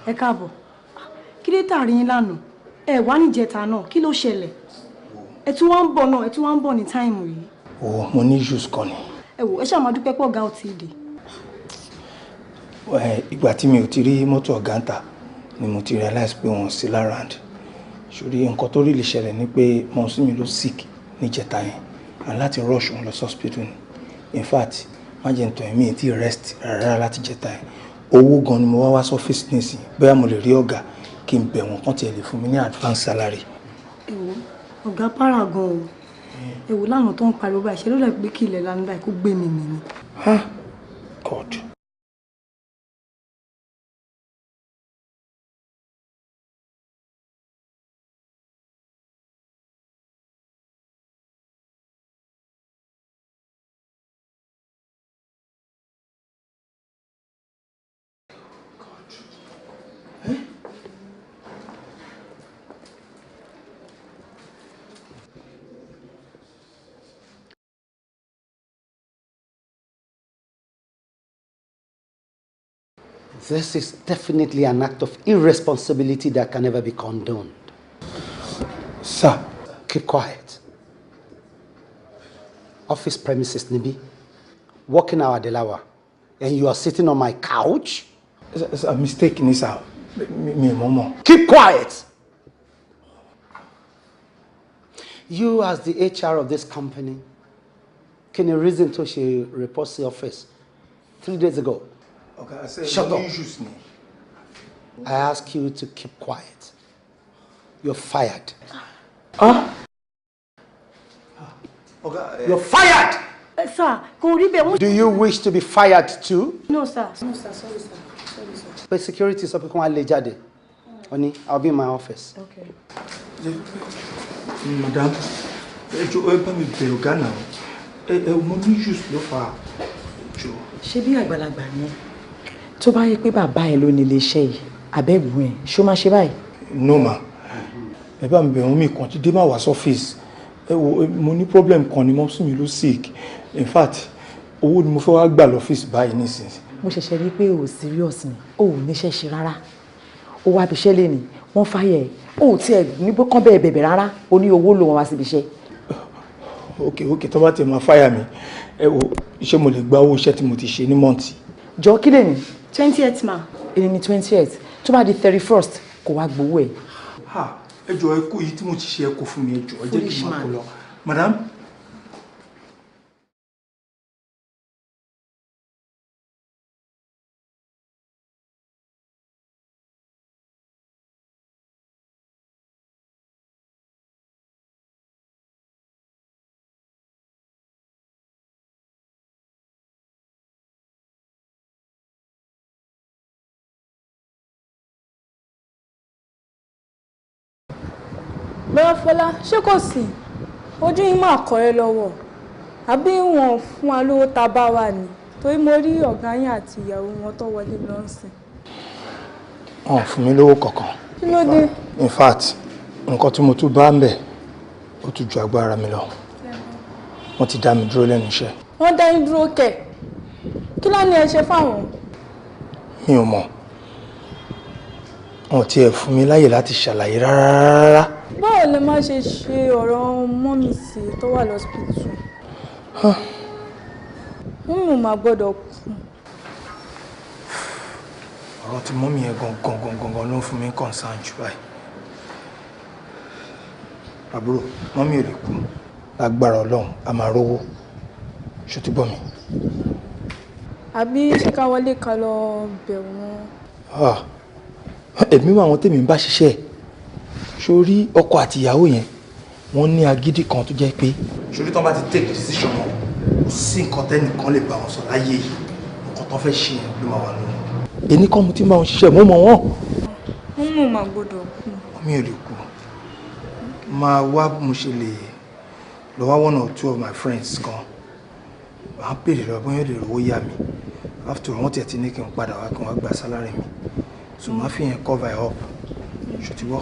Ẹ káàbọ̀. Kí ló tà rí yín lánàá? Ẹ wá níjẹta náà. Kí ló ṣẹlẹ̀? Ẹ tún wá ń bọ̀ náà, ẹ tún wá ń bọ̀ ní táìmù yìí. Mo ní issues kan ni. Ẹ wò, ẹ ṣáà máa dúpẹ́ pọ̀ ọ̀gá ò tí ì dé. Ìgbà tí mi ò ti rí mọ́tò ọ̀gá ń tà ni mo ti realize pé wọ́n sí lárànd. Ṣùrí nǹkan tó rí lè ṣẹlẹ̀ ni pé mọ̀ọ́sí mi ló sick níjẹta yẹn. And láti rush wọn lọ sí hospital ni. In fact, má jẹ́ ntọ́ ẹ̀mí tí rest rárá láti jẹta yẹn. Owó gan ni mo wá sọ́fíìsì nísìn bóyá mo lè rí ọ̀gá kí n bẹ̀ wọ́n kán tiẹ̀ lè fún mi ní advance salary. Ọ̀gá para gan o. Lánàá tó ń pariwo báyìí ṣe ló lè gbé kí ilẹ̀ lánàá báyìí kó gbé mi nìyí. God. This is definitely an act of irresponsibility that can never be condoned. Sir. Keep quiet. Office premises, Nibi. Working hour, Delawa. And you are sitting on my couch? It's a mistake, Nisa. Me, Momo. Keep quiet! You, as the HR of this company, can you reason to she reports the office 3 days ago? Okay, I said, shut up. I ask you to keep quiet. You're fired. Okay, you're fired! Sir, do you wish to be fired too? No, sir. No, sir. Sorry, sir. Sorry, sir. But security so people can jade. Honey, I'll be in my office. Okay. Madam, mo ní issues ló fà. Ṣé bí àgbàlagbà ni tó bá yẹ pé bàbá ẹ ló ní ilé iṣẹ́ yìí àbẹ̀gbọ́n ẹ̀ ṣó máa ṣe báyìí. No ma, ẹ bá mi bẹ̀ wọ́n mi kàn ti dé máa wá sọ́fíìsì. Mo ní problem kan ni mo sún mi ló sick. In fact, owó ni mo fẹ́ wá gbà lọ́fíìsì báyìí nísinsìnyí. Mo ṣẹ̀ṣẹ̀ rí pé o serious ni o ò níṣẹ́ ṣe rárá. O wá ibiṣẹ́ lé ní wọ́n fáyẹ̀ ẹ̀ o ò tiẹ̀ ní bó kán bẹ́ẹ̀ bẹ̀bẹ̀ rárá o ní owó lò wọ́n wá síbi iṣẹ́. Okay, tó bá ti máa fáyà mi ṣé mo lè gba owó iṣẹ́ tí mo ti ṣe ní mọ́ǹtì. Jọ kí lè ní. 20th ma. Èyí ni 20th tó bá di 31st kò wá gbowó ẹ̀. Ẹ jọ̀ọ́ ẹ kó yìí tí mo ti ṣe ẹ kó fún mi ẹ jọ̀ọ́ ẹ jẹ́ kí n máa kó lọ. Madam. Bẹ́ẹ̀ Fọlá, ṣé kò sí? Ojú yín máa kọ́ ẹ lọ́wọ́. Àbí wọn fún wa lówó tá bá wà ní? Torí mo rí ọ̀gá yín àti ìyàwó wọn tó wọlé lọ́sìn. Wọn fún mi lówó kankan. Kí ló dé? In fact, nǹkan tí mo tún bá ń bẹ̀ ó tún ju agbára mi lọ. Wọ́n ti dá mi dúró lẹ́nu iṣẹ́. Wọ́n dá yín dúró kẹ̀. Kí lá ní ẹ ṣe fáwọn? Mi ò mọ̀. Wọn ò tiẹ̀ fún mi láyè láti ṣàlàyé rárá. Báwo lè má ṣe ṣe ọ̀rọ̀ mọ́mì sí tó wà lọ́sípítù? Mọ́mì ò máa gbọ́dọ̀ kú. Ọ̀rọ̀ tí mọ́mì yẹn gangan ló ń fún mi concern jù báyìí. Àbúrò, mọ́mì ò lè kú. Lágbára Ọlọ́run, a máa rówó. Ṣó ti gbọ́ mi? àbí ṣé ká wọlé ká lọ bẹ̀ wọ́n. Èmi wà àwọn tèmi ń bá ṣiṣẹ́ sórí ọkọ àti ìyàwó yẹn wọ́n ní agídí kan tó jẹ́ pé sórí tán bá ti take decision wọn kò sí nǹkan tẹ́nìkan lè bá wọn sọ láyé yìí nǹkan tó fẹ́ ṣe yẹn ló máa wà lónìí. Èmi kan mo ti bá wọn ṣiṣẹ́ mo mọ̀ wọ́n. wọ́n mọ̀ máa gbọ́dọ̀ kú. Mi ò lè kú máa wá mo ṣe lè lọ wá 1 or 2 of my friends kan máa bèrè lọ bóyá lè rówó yá mi after all wọ́n tiẹ̀ ti ní kí n padà wá kí wọ́n gba sálárì mi so máa fi yẹn cover it up ṣòtíwọ́.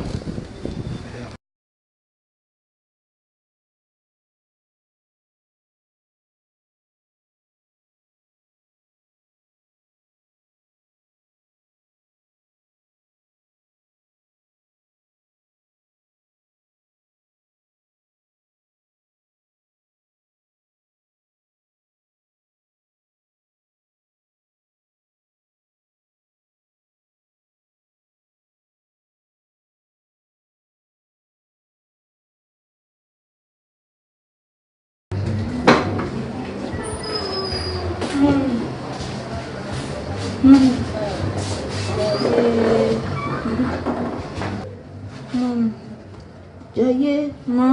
Jayé. Má.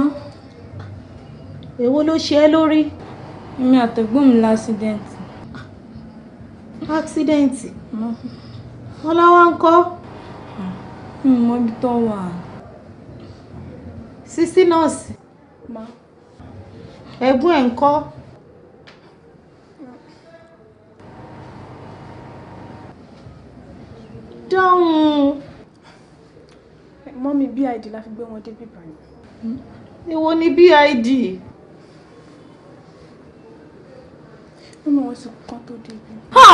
Èwo ló ṣe ẹ́ lórí? Èmi àtẹ̀gbọ́n mi lásídẹ̀ǹtì. Accident? Ọláwá ńkọ́? Mi ò mọ ibi tó wà. Sísí nọ́ọ̀sì? Má. Ẹ̀gbọ́n ẹ̀ ńkọ́? Dáhùn. Mọ́mí BID la fi gbé wọn dé bíbá yìí. Èwo ni BID? Mọ́mí wọn sì kú kán tó dé ibi. Ha!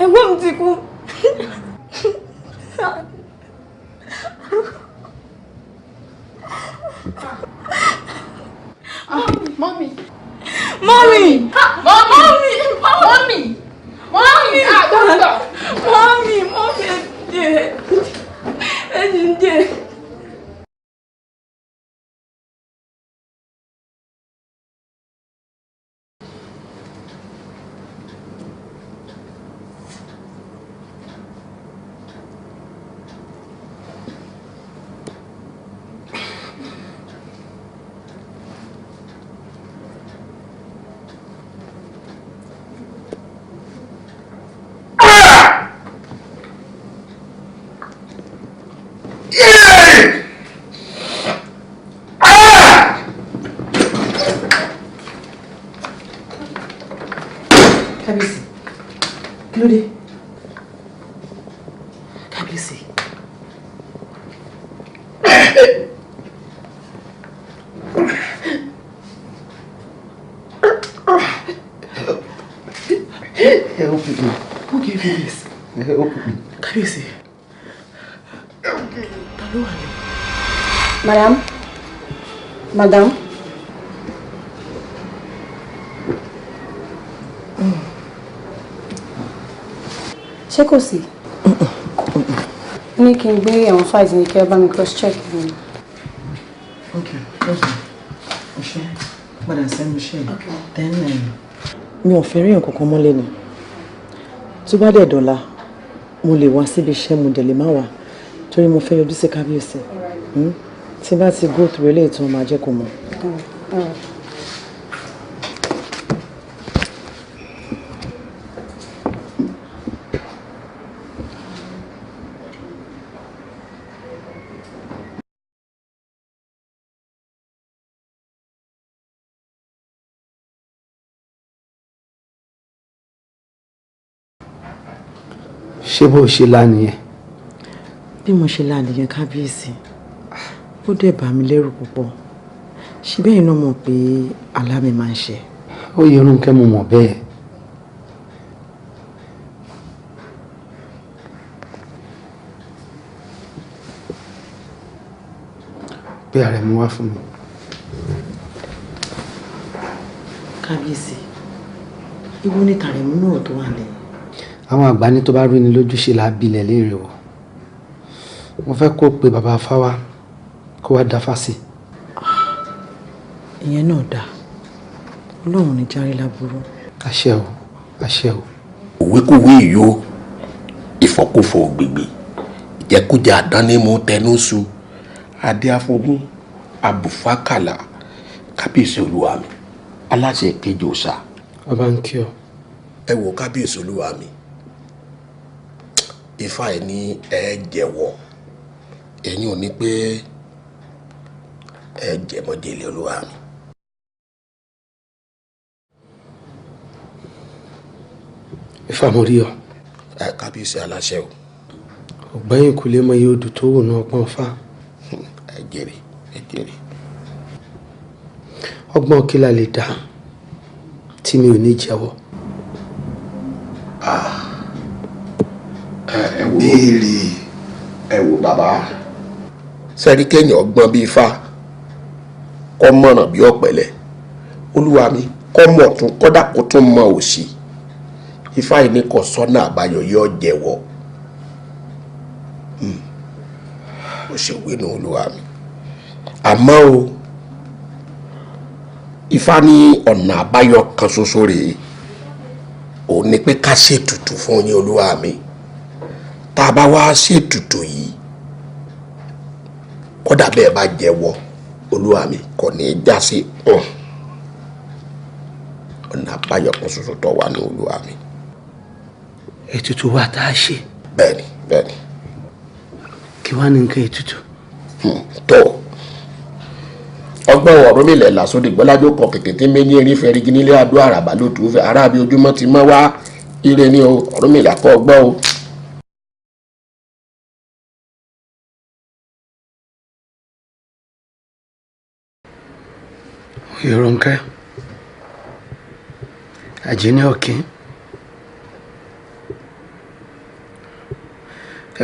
Ẹ̀gbọ́n mi ti kú. Mọ́mí. Mọ́mí! Mọ́mí! Mọ́mí! Mọ́mí! Dọ́kítọ̀! Mọ́mí! Mọ́mí ẹ dìde. Kábíyèsí, kí ló dé? Kábíyèsí. Help me. Who gave you this? Help me. Kábíyèsí. Ta ló wà ní? Madam. Madam. Ṣé kò sí? Ní kí n gbé àwọn files ní kí ẹ bá mi cross check mi. Okay, okay. Padà sẹ́nu iṣẹ́ yìí. Then mi ò fẹ́ rí nǹkan kankan mọ́lẹ̀ ni. Tó bá dẹ̀ dọ̀la, mo lè wá síbi iṣẹ́ mo dẹ̀ lè má wá torí mo fẹ́ yọjú sí kábíyèsí. Tí bá ti go through eléyìí tán máa jẹ́ kó mọ̀. Ṣé bó ṣe lá nìyẹn? Bí mo ṣe lá nìyẹn kábíyèsí, ó dẹ̀ bà mí lẹ́rù púpọ̀. Ṣé bẹ́ẹ̀ náà mọ̀ pé àlá mi máa ń ṣẹ? Ó yẹ Rónkẹ́ mo mọ̀ bẹ́ẹ̀. Bí ààrẹ mú wá fún mi. Kábíyèsí, ìwọ ni tàrẹ̀mú náà tó wà lẹ́yìn. Àwọn àgbà ní tó bá rí ni lójú ṣe là á bilẹ̀ léèrè wọ̀. Mo fẹ́ kó pe bàbá Fáwá kó wá dáfá sí. Ìyẹn náà dáa. Ọlọ́run ní járe láburú. Àṣẹ o, àṣẹ o. òwékòwé ìyó ìfọkúfọ gbègbè ìjẹkújẹ àdánimú tẹnúṣu adé afọgún abùfákàlà kábíyèsí olúwa mi aláṣẹ kejì òòṣà. ọba ń kí ọ. ẹ wo kábíyèsí olúwa mi ifá ẹ ní ẹ jẹ́wọ́ ẹ̀yin ò ní pé ẹ jẹmọjẹlẹ olúwa mi. ifá mo rí ọ. ẹ kábíyèsí aláṣẹ o. ọ̀gbẹ́yìn kò lè mọ iye odò tó wù ní ọpọ́n fá. ẹ jèrè ẹ jèrè. ọgbọ́n kí la lè dá tí mi ò ní jẹ́wọ́. ẹ wo béèrè ẹ wo bàbá sẹ́rí kéèyàn ọgbọ́n bíi ifá kọ́ mọ̀ràn bí ọ̀pẹ̀lẹ̀ olúwa mi kọ́ mọ̀ tún kọ́dà kó tún mọ òsì ifá yìí ní kò sọ́nà àbáyọ yóò jẹ́wọ́ ó ṣe wí ní olúwa mi àmọ́ o ifá ní ọ̀nà àbáyọ kan ṣoṣo rèé òun ni pé ká ṣètùtù fún yín olúwa mi tá a bá wá ṣètùtù yìí kódà bẹ́ẹ̀ bá jẹ́wọ́ olúwa mi kò ní í já sí ọ̀nà àbáyọ kan ṣoṣo tó wà ní olúwa mi. ètùtù wa tá a ṣe. bẹ́ẹ̀ni bẹ́ẹ̀ni. kí wàá ní nǹkan ètùtù. tó ọgbọ́n ọ̀rọ̀ mi lẹ̀ lásòdì gbọ́lájó kan kèké tí méjì erin fẹ́ rígi nílé adó àràbà ló tù ú fẹ́ arábí ojúmọ́ ti mọ́ wá ire ní o ọ̀rọ̀ mi là kọ́ ọgbọ́n o. Ìrọ̀nkẹ́ àjíní ọ̀kín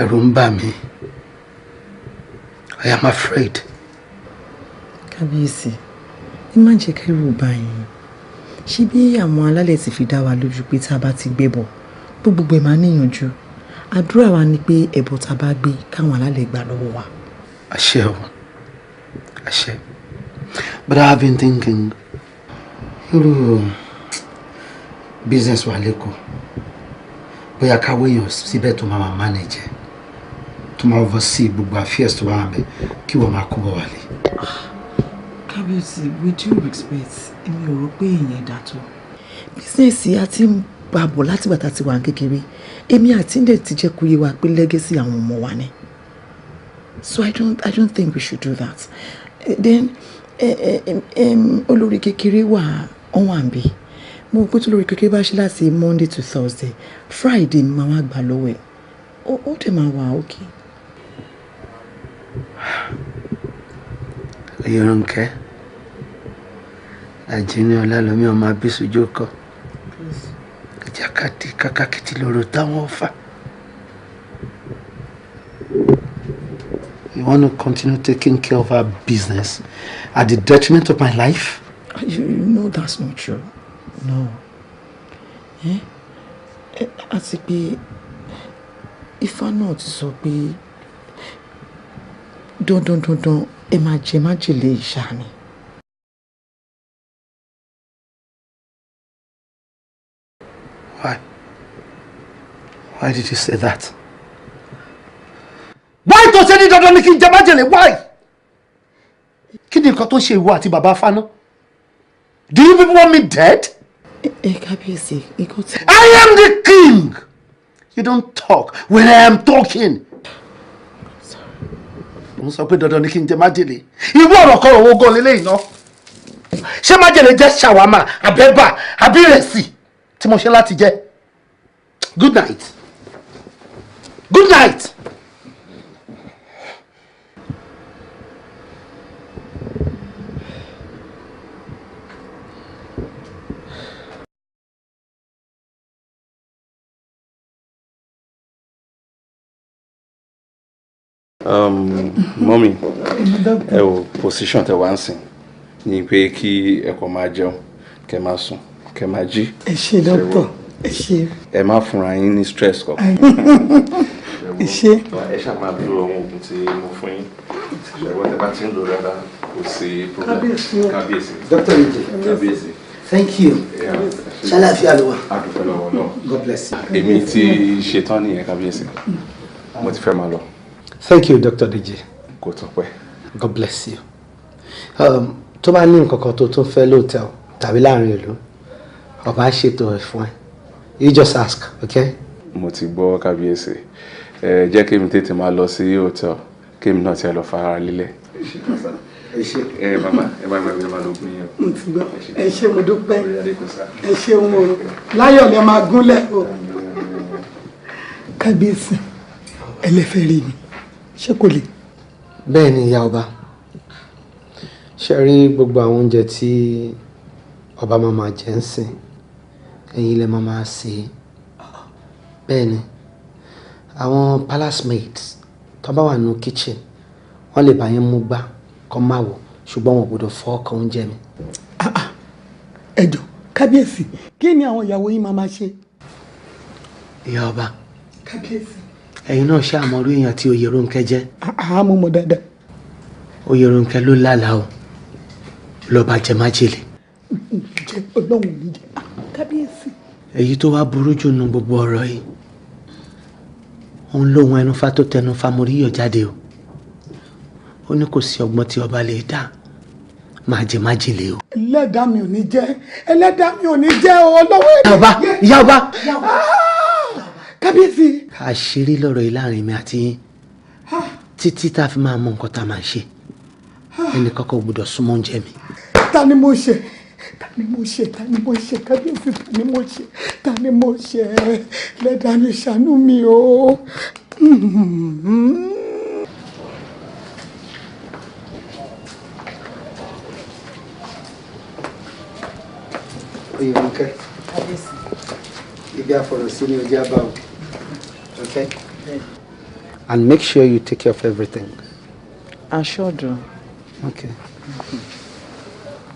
ẹ̀rù ń bà mí I am afraid. Kábíyèsí ẹ má jẹ́ kẹ́rù bà yín ṣé bí àwọn alálẹ̀ ti fi dá wa lójú pé tá a bá ti gbé bọ̀ gbogbo ẹ̀ máa níyànjú àdúrà wa ni pé ẹbọ tá a bá gbé káwọn alálẹ̀ gbà lọ́wọ́ wa. àṣẹ o àṣẹ. But I've been thinking, business wa leko, bóyá ká wéyàn síbẹ̀ tó máa manage, tó máa oversee gbogbo affairs tó bá wà bẹ̀, kí wọ́n máa kó bọ̀ wálé. Kábíyèsí, with due respect, èmi ò rò pé èèyàn dà tó. Business yìí a ti ń bá bọ̀ láti gbà tá a ti wà kékeré, èmi àti ndẹ̀ ti jẹ́ kó yé wa pé legacy àwọn ọmọ wa ni. So I don't think we should do that. Then olórí kékeré wà ọ̀wọ́n àbí mo pé tó lórí kékeré bá ṣe láti Monday to Thursday Friday ni màá wá gbà lọ́wọ́ ẹ̀ ó dẹ̀ máa wà okay. Ìrọ̀nkẹ́ àjíní ọlálọ́mí ọmọ abísùjó kọ ìjàkadì kàkàkìtì lọ́rọ̀ táwọn fà. You want to continue taking care of our business at the detriment of my life? You know that's not true. No. Àti pé Ifá náà ti sọ pé dandan ẹ máa jẹ májèlé ìṣá ni. Why did you say that? Why tó ṣe ní dandan ni kí n jẹ májèlé? Why? Kí ni nǹkan tó ṣe ìwọ àti bàbá Fáná? Do you people want me dead? Kábíyèsí, nǹkan tí. I am the king. You don't talk when I am talking. Mo sọ pé dandan ni kí n jẹ májèlé. Irú ọ̀rọ̀ kan owó gan lélẹ́yìn náà. Ṣé májèlé jẹ́ ṣàwámà, àbẹ́bà, àbí ìrẹsì tí mo ṣe láti jẹ? Good night. Good night. Mọ́mí ẹ wò position tẹ wá ń sìn ní pé kí ẹ kò máa jẹun kẹ máa sùn kẹ máa jí. Ẹ ṣé dókítà ẹ ṣé. Ẹ má fúnra yín ní stress kankan. Ẹ ṣé. Ẹ ṣáà máa lo àwọn oògùn tí mo fún yín ṣẹ̀wọ́n tẹ bá ti ń lò rárá kò sí problem. Kábíyèsí. Dr. Ije. Kábíyèsí. Thank you. Yeah. ṣàlàáfíà ló wà. A dúpẹ́ lọ́wọ́ náà. God bless you. Èmi ti ṣetán nìyẹn kábíyèsí. Mo ti fẹ́ máa lọ. Thank you, Dr. Deji. Kò tọ́pẹ́. God bless you. Tó bá ní nǹkan kan tó tún fẹ́ lóòótọ́ tàbí láàrin ìlú, ọba ṣètò ẹ̀ fún ẹ. You just ask, okay? Mo ti gbọ́ kábíyèsí. Jẹ́ kí mi tètè máa lọ sí hòtẹ́ẹ̀lì kí mi náà ti lọ fara lílẹ̀. Màmá ẹ bá gbàgbé máa lọ gún yẹn. Mo ti gbọ́. Ẹ ṣé mo dúpẹ́. Ẹ ṣeun o. Láyọ̀ lẹ máa gúnlẹ̀ o. Kábíyèsí ẹlẹ́fẹ́ rí mi ṣé kò lè. Bẹ́ẹ̀ ni ìyá ọba, ṣe rí gbogbo àwọn oúnjẹ tí ọba máa jẹ ń sìn ẹ̀yin lẹ máa ṣe é. Bẹ́ẹ̀ ni àwọn palace maids tó bá wà nínú kitchen wọ́n lè bá yín mú gbá kó máa wò ṣùgbọ́n wọn gbọ́dọ̀ fọ́ ọkàn oúnjẹ mi. Ẹ jọ̀ọ́ kábíyèsí kí ni àwọn ìyàwó yín máa ṣe. Ìyá ọba, kábíyèsí ẹ̀yin náà ṣe àmọ́rú èèyàn tí Oyèrónkẹ́ jẹ́. Mo mọ̀ dáadáa. Oyèrónkẹ́ ló lálàá o lọ́ba jẹ májèlé. Jẹ́ Ọlọ́run ní jẹ́ kábíyèsí. Èyí tó wá burú jù nínú gbogbo ọ̀rọ̀ yìí òun lóhun ẹnu fa tó tẹnu fa mo rí yọ̀ jáde o. Ó ní kò sí ọgbọ́n tí ọba lè dá máa jẹ májèlé o. Ẹlẹ́dàá mi ò ní jẹ́ ẹlẹ́dàá mi ò ní jẹ́ o lọ́wọ́ ẹ̀. Ìyá ọba kábíyèsí. Àṣírí lọ̀rọ̀ yìí láàrin mi àti yín títí tá a fi máa mọ nǹkan tá a máa ṣe. Ẹnì kankan ò gbọdọ̀ súnmọ́ oúnjẹ mi. Ta ni mo ṣe? Ta ni mo ṣe? Ta ni mo ṣe? Kábíyèsí ta ni mo ṣe? Ta ni mo ṣe? Ẹlẹ́dàá mi ṣàánú mi o. Oyèrónkẹ́, ibi àfọ̀rọ̀sí ni ojú àbá o. Okay? And make sure you take care of everything. I sure do. Okay.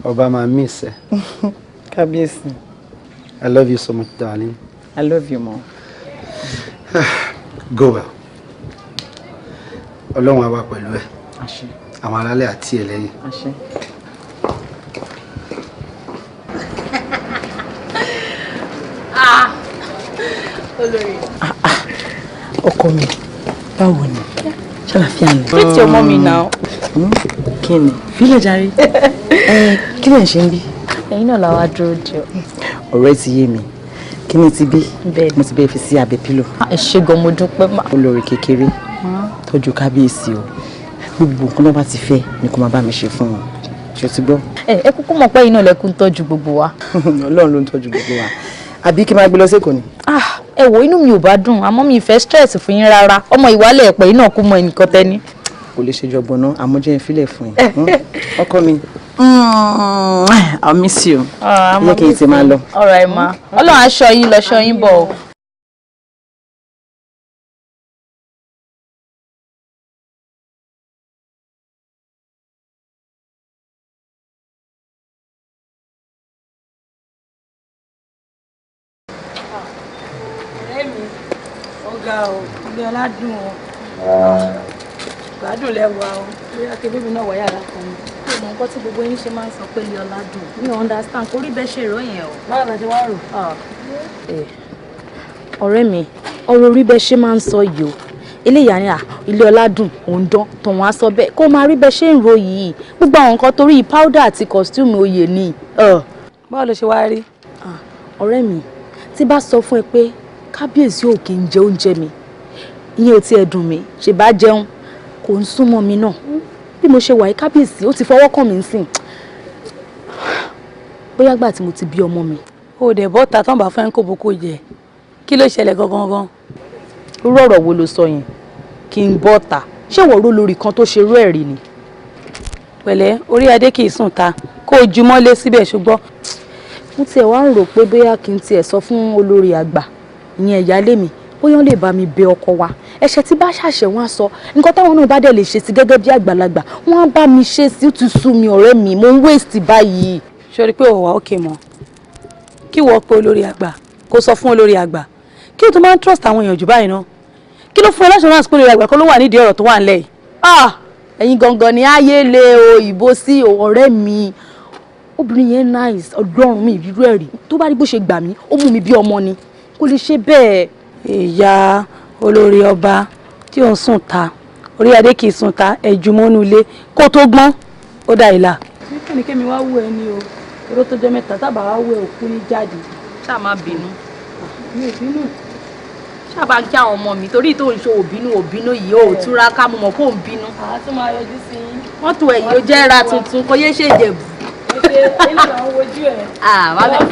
Ọba máa miss ẹ. Kábíyèsí. I love you so much, darling. I love you more. Go well. Ọlọ́run á wà pẹ̀lú ẹ. Àṣẹ. Àwọn alálẹ̀ àti ẹ lẹ́yìn. Àṣẹ. Olórí. Ọkọ mi, báwo ni? Ṣàlàfíà ni. Treat your mommy now. Kí ni? Fílẹ̀ jàre. Kí lẹ̀ ń ṣe ń bí? Ẹ̀yin náà làwa dúró di ọ. Ọ̀rẹ́ ti yé mi. Kí ni ti bí? Bẹ́ẹ̀ni. Mo ti bẹ́ẹ̀ fi sí abẹ́ pílò. Ẹ ṣé gan, mo dúpẹ́ mà. Olórí kékeré. Tọ́jú kábíyèsí o. Gbogbo nǹkan náà bá ti fẹ́ ni kó máa bá mi ṣe fún wọn. Ṣé o ti gbọ́? Ẹ kúkú mọ̀ pé ẹ̀yin náà lẹkùn tọ́jú gbogbo wa. Ọlọ́run ló ń tọ́jú gbogbo wa. Àbí kí n máa gbé lọ sí Èkó ni? Ẹ wo inú mi ò bá dùn àmọ́ mi ìfẹ́ stress fún yín rárá. Ọmọ ìwálẹ̀ ẹ̀pẹ́ yìí náà kú mọ ẹnìkan tẹ́ni. Kò lè ṣe jọgbọ́n náà àmọ́ jẹ́ ìfilẹ̀ fún yín. Ọkọ mi. I'll miss you. Yẹ kí n ti máa lọ. All right ma. Ọlọ́run aṣọ yín lọ ṣọ yín bọ̀ o. Ọ̀rẹ́ mi, ọ̀gá o, ilé ọládùn o. Gbádùn lẹ́wà o. Bóyá kébé mi náà wọ yàrá kan ni. Ṣé mo nǹkan tí gbogbo yín ṣe máa ń sọ pé ilé ọládùn? Mi ò understand kó rí bẹ́ẹ̀ ṣe rò yẹn o. Báwo la ṣe wá rò? Ọ̀rẹ́ mi, ọ̀rọ̀ orí bẹ́ẹ̀ ṣe máa ń sọ yìí o. Eléyà ni ilé ọládùn òun dán tọ̀hún á sọ bẹ́ẹ̀ kó máa rí bẹ́ẹ̀ ṣe ń ro yìí. Gbogbo àwọn nǹkan torí powder àti costume oyè ni. Báwo ló ṣe wá rí? Ọ̀rẹ́ mi, tí bá sọ fún ẹ pé kábíyèsí ò kí ń jẹ oúnjẹ mi, ìyẹn ò tiẹ̀ dùn mí, ṣe bá jẹun kò ń súnmọ́ mi náà. Bí mo ṣe wà yìí kábíyèsí ó ti fọwọ́ kàn mí sìn. Bóyá gbà tí mo ti bí ọmọ mi. O dẹ̀ bọ́ta tán bá fẹ́ ń kó boko jẹ. Kí ló ṣẹlẹ̀ gangan? Irú ọ̀rọ̀ wo ló sọ yẹn? Kí n bọ́ta. Ṣé wọ́n ró lórí kan tó ṣe rú ẹ̀rí ni? Pẹ̀lẹ́, orí adé kì í sùn ta. Kó o ju mọ́lé síbẹ̀ ṣùgbọ́n. Mo tiẹ̀ wá ń rò pé bóyá kí n tiẹ̀ sọ fún olórí àgbà, ìyẹn ìyálé mi, bóyá wọ́n lè bá mi bẹ ọkọ wa. Ẹ̀ṣẹ̀ tí bá ṣàṣẹ̀ wọ́n á sọ. Nǹkan táwọn náà bá dẹ̀ lè ṣe sí gẹ́gẹ́ bí àgbàlagbà, wọ́n á bá mi ṣe sí. Ó ti sú mi ọ̀rẹ́ mi, mo ń waste báyìí. Ṣorí pé òwà òkè mọ́. Kí wọ́n pe olórí àgbà, kó sọ fún olórí àgbà. Kí o tó máa ń trust àwọn èèyàn jù báyìí náà. Kí ló fún ẹ l'assurance pé olórí àgbà kó ló wà nídìí ọ̀rọ̀ tó wà nílẹ̀ yìí? Ẹ̀yin gangan ni ayé lé o ìbò sí ọ̀rẹ́ mi. obìnrin yẹn nice ọlọ́run mi ìrírú ẹ̀ rí tó bá rí bó ṣe gbà mí ó mú mi bí ọmọ ni kò lè ṣe bẹ́ẹ̀. ìyá olórí ọba tí ò ń sùn ta orí adé kì í sùn ta ẹ̀jú mọ́nú ilé kó tó gbọ́n ó dá ìlà. kẹ́nikẹ́ni wá wú ẹ ní o eré tó jẹ́ mẹ́ta tábà wá wú ẹ òkú ní jáde. ṣáà má bínú. mi ò bínú. ṣáà bá kí àwọn ọmọ mi torí tó ń ṣe òbínú yìí ó túra ká mo mọ̀ kó ń bínú. àá tún máa yọjú sí i. mọ́tò ẹ̀yìn ó jẹ́ ra tuntun kò yé ṣèjẹ̀bù.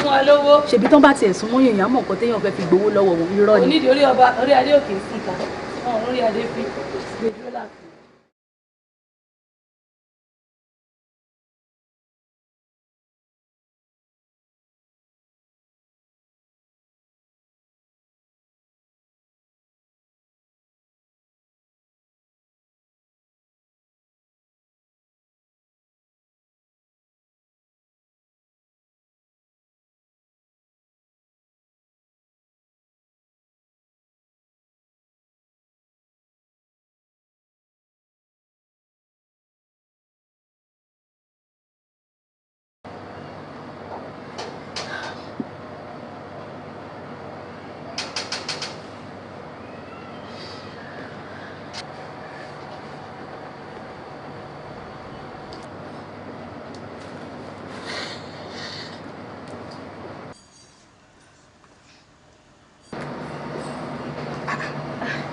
fún wa lówó. ṣebí tán bá tiẹ̀ súnmọ́ èèyàn mọ̀ nǹkan téèyàn fẹ́ fi gbowó lọ́wọ́ wọn irọ́ ni. onídìí orí adé òkè fún ta orí adé fi gbẹdúró láti.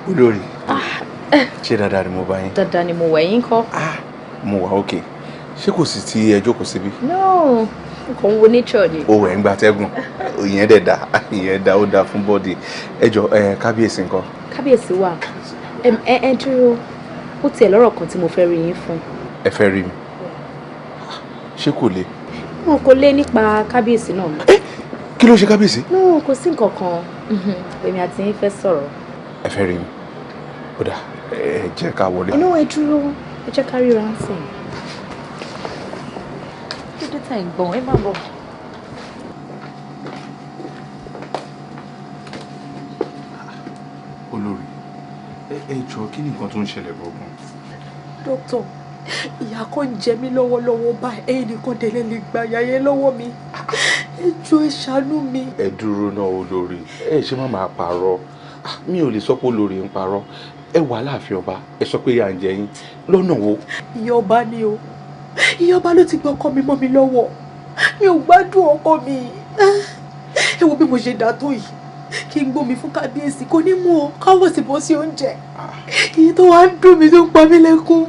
olórí ṣé dáadáa ni mo bá yín. dáadáa ni mo wẹ̀ yín kọ́. mo wà ókè ṣé kò sí tí ẹ jókòó síbí. no nǹkan wo nature ni. o wẹ̀ ń gba atẹ́gùn ìyẹn dẹ̀ dá ìyẹn dá ó dá fún bọ́ọ̀dì ẹ jọ kábíyèsí ńkọ́. kábíyèsí wà ẹ dúró ó tiẹ̀ lọ́rọ̀ kan tí mo fẹ́ rí yín fún. ẹ fẹ́ rí mi ṣé kò le. wọn kò lé nípa kábíyèsí náà. kí ló ṣe kábíyèsí. no kò sí nǹkan kan èmi àti yín fẹ́ sọ̀rọ̀. ẹ fẹ́ rí mi ó dà ẹ jẹ́ ká wọlé. inú ẹ dúró ẹ jẹ́ ká ríra ń sìn. kí ló dé tá ìgbọ̀n ẹ má bọ̀. olórí ẹ jọ kí ni nǹkan tó ń ṣẹlẹ̀ gbọ̀ngàn. dókítà ìyá kan ń jẹ mí lọ́wọ́lọ́wọ́ báyìí ẹ̀yin nìkan tẹ̀lé lè gba yàyẹ lọ́wọ́ mi ẹ jọ̀ọ́ ẹ ṣàánú mi. ẹ dúró náà olórí ẹ ṣe má máa parọ́ mi ò lè sọ pé olórí ń parọ́ ẹ wà láàfin ọba ẹ sọ pé ìyà ń jẹ yín lọ́nà wo. ìyá ọba ni o ìyá ọba ló ti gbọ́ ọkọ mi mọ́ mi lọ́wọ́ mi ò gbádùn ọkọ mi ẹ wo bí mo ṣe dà tó yìí kí n gbómi fún kábíyèsí kò ní mú o káwọ́ sì bọ́ sí oúnjẹ èyí tó wá ń dùn mí tó ń pa mí lẹ́kún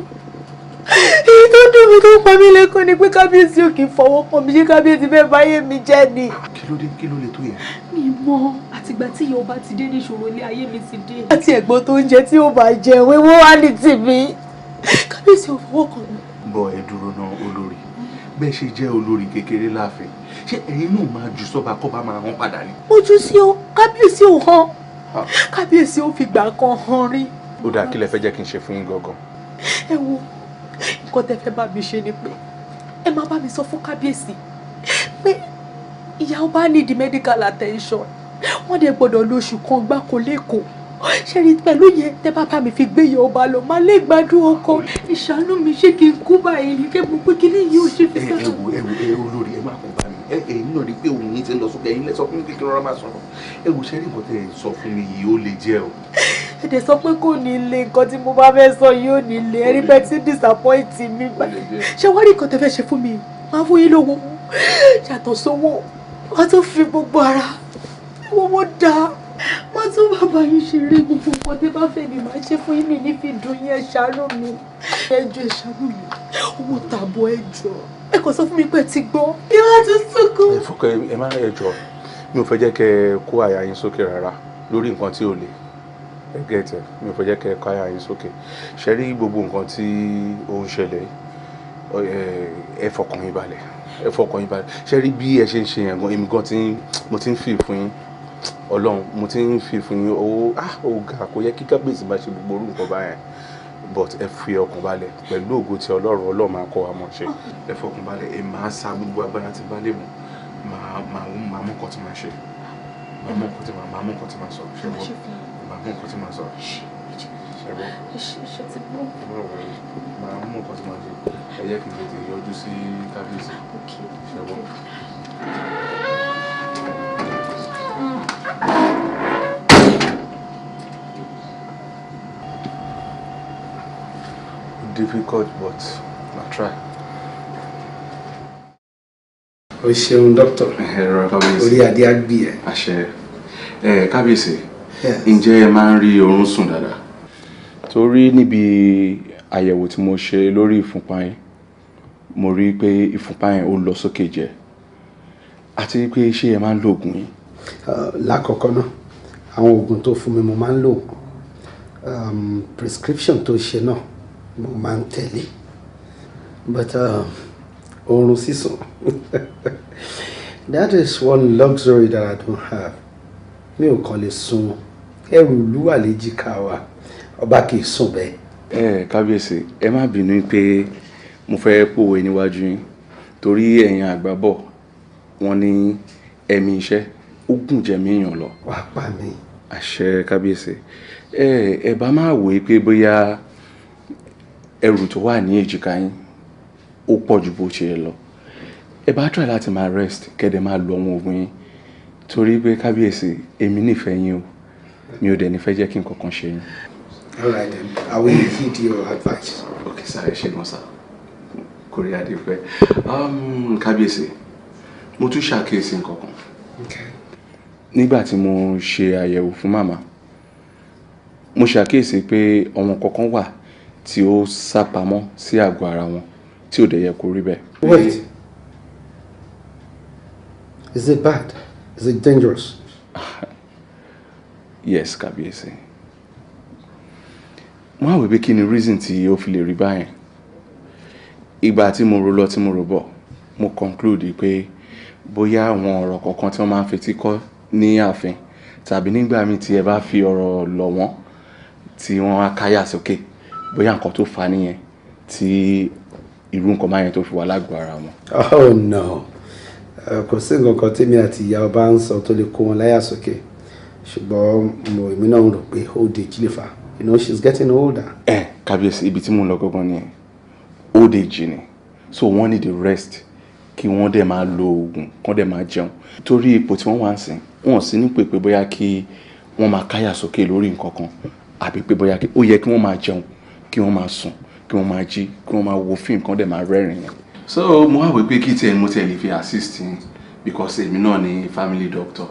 èyí tó dùn mí tó ń pa mí lẹ́kún ni pé kábíyèsí ò kì í fọwọ́ kàn mí ṣé kábíyèsí fẹ́ báyé mi jẹ́ ni. kí ló lè tó yẹn. mi mọ àtìgbà tí ìyá ọba ti dé ní ìṣòro ilé ayé mi ti dé. àti ẹ̀gbọ́n tó ń jẹ tí ó bá jẹ wíwọ́ wá ní tìmí kábíyèsí ò fọwọ́ kàn mí. bọ ẹ dúró náà olórí bẹ́ẹ̀ ṣe jẹ́ olórí kékeré láàfin ṣé ẹ̀yin náà máa jù sọ́ba kọ́ba máa hàn padà ni. ojú sí o kábíyèsí ò hàn kábíyèsí ò fi gbà kan hàn rí. ó dáa kí lẹ fẹ́ jẹ́ kí n ṣe fún yín gangan. ẹ wo nǹkan tẹ́ fẹ́ bá mi ṣe ni pé ẹ máa bá mi sọ fún kábíyèsí pé ìyá ọba need medical attention wọ́n dẹ̀ gbọ́dọ̀ lóṣù kan gbáko lẹ́kọ̀ọ́ ṣẹ́rí pẹ̀lú yẹn tẹ́ bá bá mi fi gbé ìyá ọba lọ máa lè gbádùn ọkọ ìṣàánú mi ṣé kí n kú báyìí ní kẹ́ mo pé kí ní yìí ò ṣe fi sáà. ẹ olórí ẹ má kó bá mi ẹ̀yin náà rí pé òun yín ti lọ sókè ẹ̀yin lẹ sọ fún mi kékeré ọ̀rọ̀ máa sọ̀rọ̀ ẹ wò ṣẹ́rí nǹkan tẹ́ ẹ sọ fún mi yìí ó lè jẹ́ o. ẹ dẹ̀ sọ pé kò ní lè nǹkan tí mo bá fẹ́ sọ yìí ò ní lè ẹni bẹ́ẹ̀ tí disappoint mi ṣé wọ́n rí nǹkan tẹ́ fẹ́ ṣe fún mi máa fún yín lówó yàtọ̀ sówó wọ́n tún fi gbogbo ara owó dáa wọ́n tún bàbá yín ṣeré gbogbo nǹkan tẹ́ bá fẹ́ mi máa ṣe fún yín mi ní fi dùn yín ẹ ṣàánú mi ẹ jọ̀ọ́ ẹ ṣàánú mi owó tààbọ̀ ẹ jọ̀ọ́ ẹ kò sọ fún mi pé ti gbọ́ ìwà tó sunkún. ẹ fọkàn ẹ má ẹ jọ̀ọ́ mi ò fẹ́ jẹ́ kẹ́ ẹ kó àyà yín sókè rárá lórí nǹkan tí ò le ẹ gẹ̀ẹ́tẹ̀ mi ò fẹ́ jẹ́ kẹ́ ẹ kó àyà yín sókè ṣe rí gbogbo nǹkan tí ó ń ṣẹlẹ̀ ẹ fọkàn yín balẹ̀ ẹ fọkàn yín balẹ̀ ṣe rí bí ẹ ṣe ń ṣe yẹn gan èmi gan mo ti ń fi fún yín Ọlọ́run mo ti ń fi fún yín ó ga kò yẹ kí kábíyèsí máa ṣe gbogbo orú nǹkan báyẹn but ẹ fi ọkàn balẹ̀ pẹ̀lú ògo tí Ọlọ́run máa kọ́ wa mọ̀ ṣe ẹ fọkàn balẹ̀ ẹ máa sa gbogbo agbára tí bá lè mú máa mú nǹkan tí máa ṣe máa mú nǹkan tí máa sọ ṣe wọ́n máa mú nǹkan tí máa sọ. ṣe ti bọ́. Màá mú nǹkan tí màá ṣe. Ẹ jẹ́ kí n tètè yọjú sí kábíyèsí. Ṣẹ́wọ́. Difficult, but I'll try. O ṣeun dókítà. Ẹ̀rọ kábíyèsí. Orí adé á gbé ẹ. Àṣẹ. Kábíyèsí. Ǹjẹ́ ẹ máa ń rí oorun sùn dáadáa? Torí níbi àyẹ̀wò tí mo ṣe lórí ìfúnpá yín, mo rí pé ìfúnpá yín ó lọ sókè jẹ. Àti pé ṣé ẹ máa ń lo oògùn yín? Lákọ̀ọ́kọ́ náà, àwọn oògùn tó fún mi mo máa ń lò. Prescription tó ṣe náà mo máa ń tẹ̀lé. But oorun sísùn, that is one luxury that I don't have. Mi ò kàn lè sùn. Ẹrù ìlú wà léjìká wa, ọba kì í sùn bẹ́ẹ̀. Kábíyèsí, ẹ má bínú pé mo fẹ́ pòwe níwájú yín torí ẹ̀yin àgbà bọ̀ wọ́n ní ẹ̀mí iṣẹ́ ó gùn jẹ̀mí èèyàn lọ. Wàá pa mí. Àṣẹ kábíyèsí. Ẹ bá máa wòye pé bóyá ẹrù tó wà ní èjìká yín ó pọ̀ ju bó ṣe yẹ lọ. Ẹ bá try láti máa rest kẹ́dẹ̀ máa lo àwọn oògùn yín torí pé kábíyèsí èmi nífẹ̀ẹ́ yín o, mi ò dẹ̀ ní fẹ́ jẹ́ kí nǹkan kan ṣe yín. All right then, I will heed your advice. Okay sir, ẹ ṣé gan sir. Kórí adé fẹ́. Kábíyèsí, mo tún ṣàkíyèsí nǹkan kan. Okay. Nígbà tí mo ṣe àyẹ̀wò fún màmá, mo ṣàkíyèsí pé àwọn kankan wà tí ó sápamọ́ sí àgọ́ ara wọn tí ò dẹ̀ yẹ kó rí bẹ́ẹ̀. Wait. Is it bad? Is it dangerous? Yes, kábíyèsí. Mo á wò pé kí ni reason tí ó fi lè rí báyẹn. Ìgbà tí mo rò lọ tí mo rò bọ̀, mo conclude pé bóyá àwọn ọ̀rọ̀ kọ̀ọ̀kan tí wọ́n máa ń fetí kọ́ ní ààfin tàbí nígbà míì tí ẹ bá fi ọ̀rọ̀ lọ̀ wọ́n tí wọ́n á káyà sókè, bóyá nǹkan tó fà nìyẹn tí irú nǹkan báyẹn tó fi wà lágọ̀ọ́ ara wọn. Oh no, kò sí nǹkan kan tèmi àti ìyá ọba ń sọ tó lè kó wọn láyà sókè, ṣùgbọ́n èmi náà ń rò pé old age lè fà. You know, she's getting older. Kábíyèsí, ibi tí mo ń lọ gangan ni old age ni, so wọ́n need the rest kí wọ́n dẹ̀ máa lo oògùn kán dẹ̀ máa jẹun torí ipò tí wọ́n wà ń sìn wọ́n sì ní pé bóyá kí wọ́n máa káyà sókè lórí nǹkan kan àbí pé bóyá ó yẹ kí wọ́n máa jẹun kí wọ́n máa sùn kí wọ́n máa jí kí wọ́n máa wo fíìmù kán dẹ̀ máa rẹ́rìn-ín. So mo wá wò pé kí tiẹ̀ mo tiẹ̀ lè fi assist yín because èmi náà ni family doctor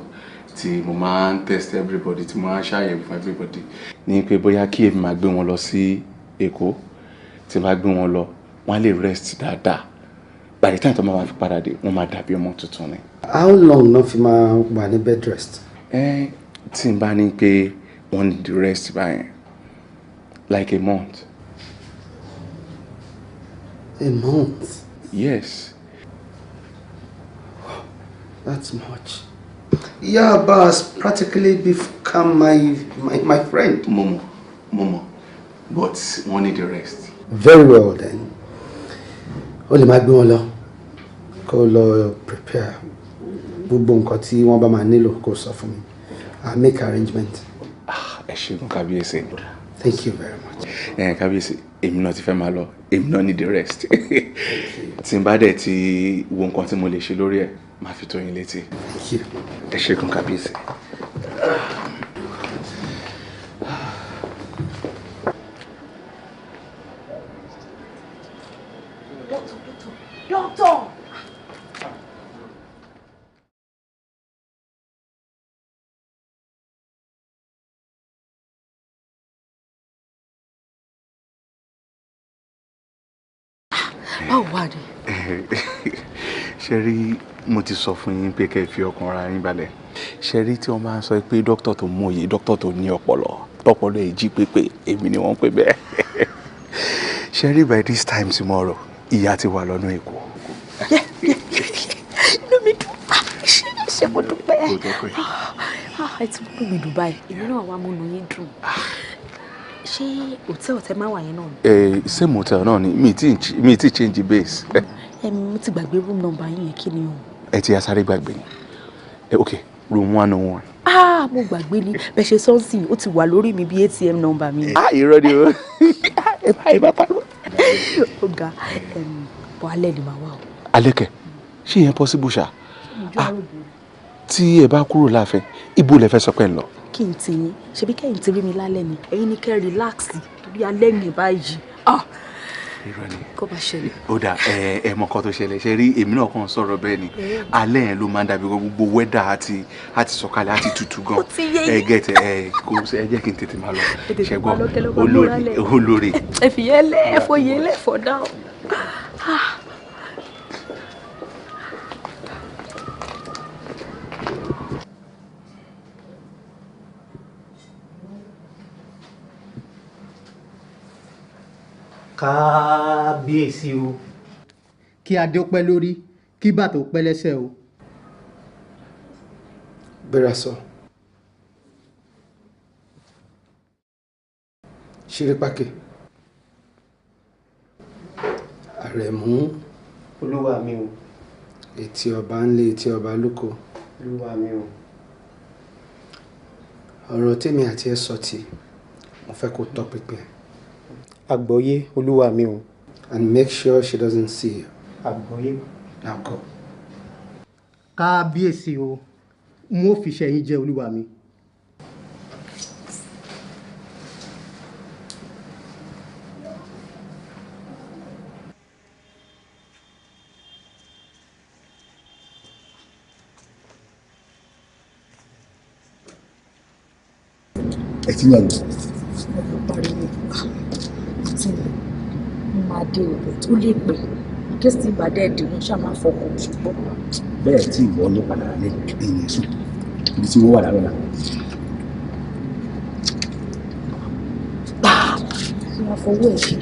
tí mo máa ń test everybody tí mo máa ń ṣàyẹ̀wò fún everybody ní pé bóyá kí èmi máa gbé wọn lọ sí Èkó tí máa gbé wọn lọ wọ́n á lè rest dáadáa by the time tó máa fi padà dé wọ́n máa dàbí ọmọ tuntun ni. How long náà fi máa wà ní bed rest? Tí n bá ní pé wọ́n need the rest báyẹn like a month. A month? Yes. That's much. Yaba has practically become my friend. Momo, but wọ́n need the rest. Very well then. Ó lè máa gbé wọn lọ kó lọ prepare gbogbo nǹkan tí wọ́n bá máa nílò kó sọ fún mi. I'll make arrangement. Ẹ ṣeun kábíyèsí. Thank you very much. Kábíyèsí, èmi náà ti fẹ́ máa lọ, èmi náà need the rest. Tí n bá dẹ̀ ti wo nǹkan tí mo lè ṣe lórí ẹ̀, máa fi tó yín létí. Thank you. Ẹ ṣeun kábíyèsí. Doctor! Báwo wà ní? Ṣé rí, mo ti sọ fún yín pé kẹ́ fi ọkàn ara yín balẹ̀. Ṣé rí tí wọ́n máa ń sọ pé dókítà tó mọ̀ye, dókítà tó ní ọpọlọ, tọpọlọ ẹ̀ jí pépé, èmi ni wọ́n pè bẹ́ẹ̀. Ṣé rí by this time tomorrow, ìyá ti wà lọ́nà Èkó. Inú mi dùn. Ṣé mo dúpẹ́? Ẹ ti mú mi dùn báyìí. Èmi náà wá múnú yín dùn. Ṣé hòtẹ́ẹ̀lì tẹ máa wà yẹn náà ni? Same hotel náà ni, mi ti change base. Mo ti gbàgbé room number yín yẹn, kí ni o? Ẹ ti asáré gbàgbé. Okay, room 101. mo gbàgbé ni bẹ́ẹ̀ ṣe sọ́ọ̀sì ó ti wà lórí mi bí ATM number mi. Irọ́ ni o. Ẹ bá pariwo. Ọ̀gá bọ́ alẹ́ ni màá wà o. Alẹ́ kẹ̀ ṣé yẹn possible ṣá? Tí ẹ bá kúrò láàfin ibo lẹ fẹ́ sọ pé ń lọ. Kí n ti yín ṣebí kẹ́yìn ti rí mi lálẹ́ ni ẹ̀yin ní kẹ́ relax torí alẹ́ mi báyìí. Irọ́ ni. Kó bá ṣẹlẹ̀. Ó dà ẹ mọ nǹkan tó ṣẹlẹ̀ ṣe rí èmi náà kàn sọ̀rọ̀ bẹ́ẹ̀ ni alẹ́ yẹn ló máa ń dàbí gbogbo wẹ́dà àti sọ̀kalẹ̀ àti tutù gan. Gẹ̀tẹ̀ kò ẹ jẹ́ kí n tètè máa lọ ṣẹ́gbọ́n olórí. Ẹ fi yẹn lẹ́ ẹ fọ yẹn lẹ́ for now. Kábíyèsí o, kí adé ó pẹ́ lórí kí bàtà ó pẹ́ lẹ́sẹ̀ o. Bẹ́rẹ̀ sọ Ṣírípákè Àrẹ̀mú olúwa mi o. Etí ọba ńlé etí ọba lóko olúwa mi o. ọ̀rọ̀ tèmi àti ẹ sọ tí mo fẹ́ kó tọpinpin. Àgbọ́yé olúwa mi o. And make sure she doesn't see you. Àgbọ́yé. Now go. Kábíyèsí o, n ó fi ṣẹ̀yìn jẹ olúwa mi. Ẹ ti yàn lọ. Máa dé ọ̀rọ̀ tó lè pè kí sì bá dẹ́ dìrún ṣáà máa fọkàn ṣùgbọ́n. Bẹ́ẹ̀ tí ìwọ ló padà lé ẹ̀yìn sùn ibi tí wọ́n wà lára. Máa fọwọ́ ẹ̀ ṣe.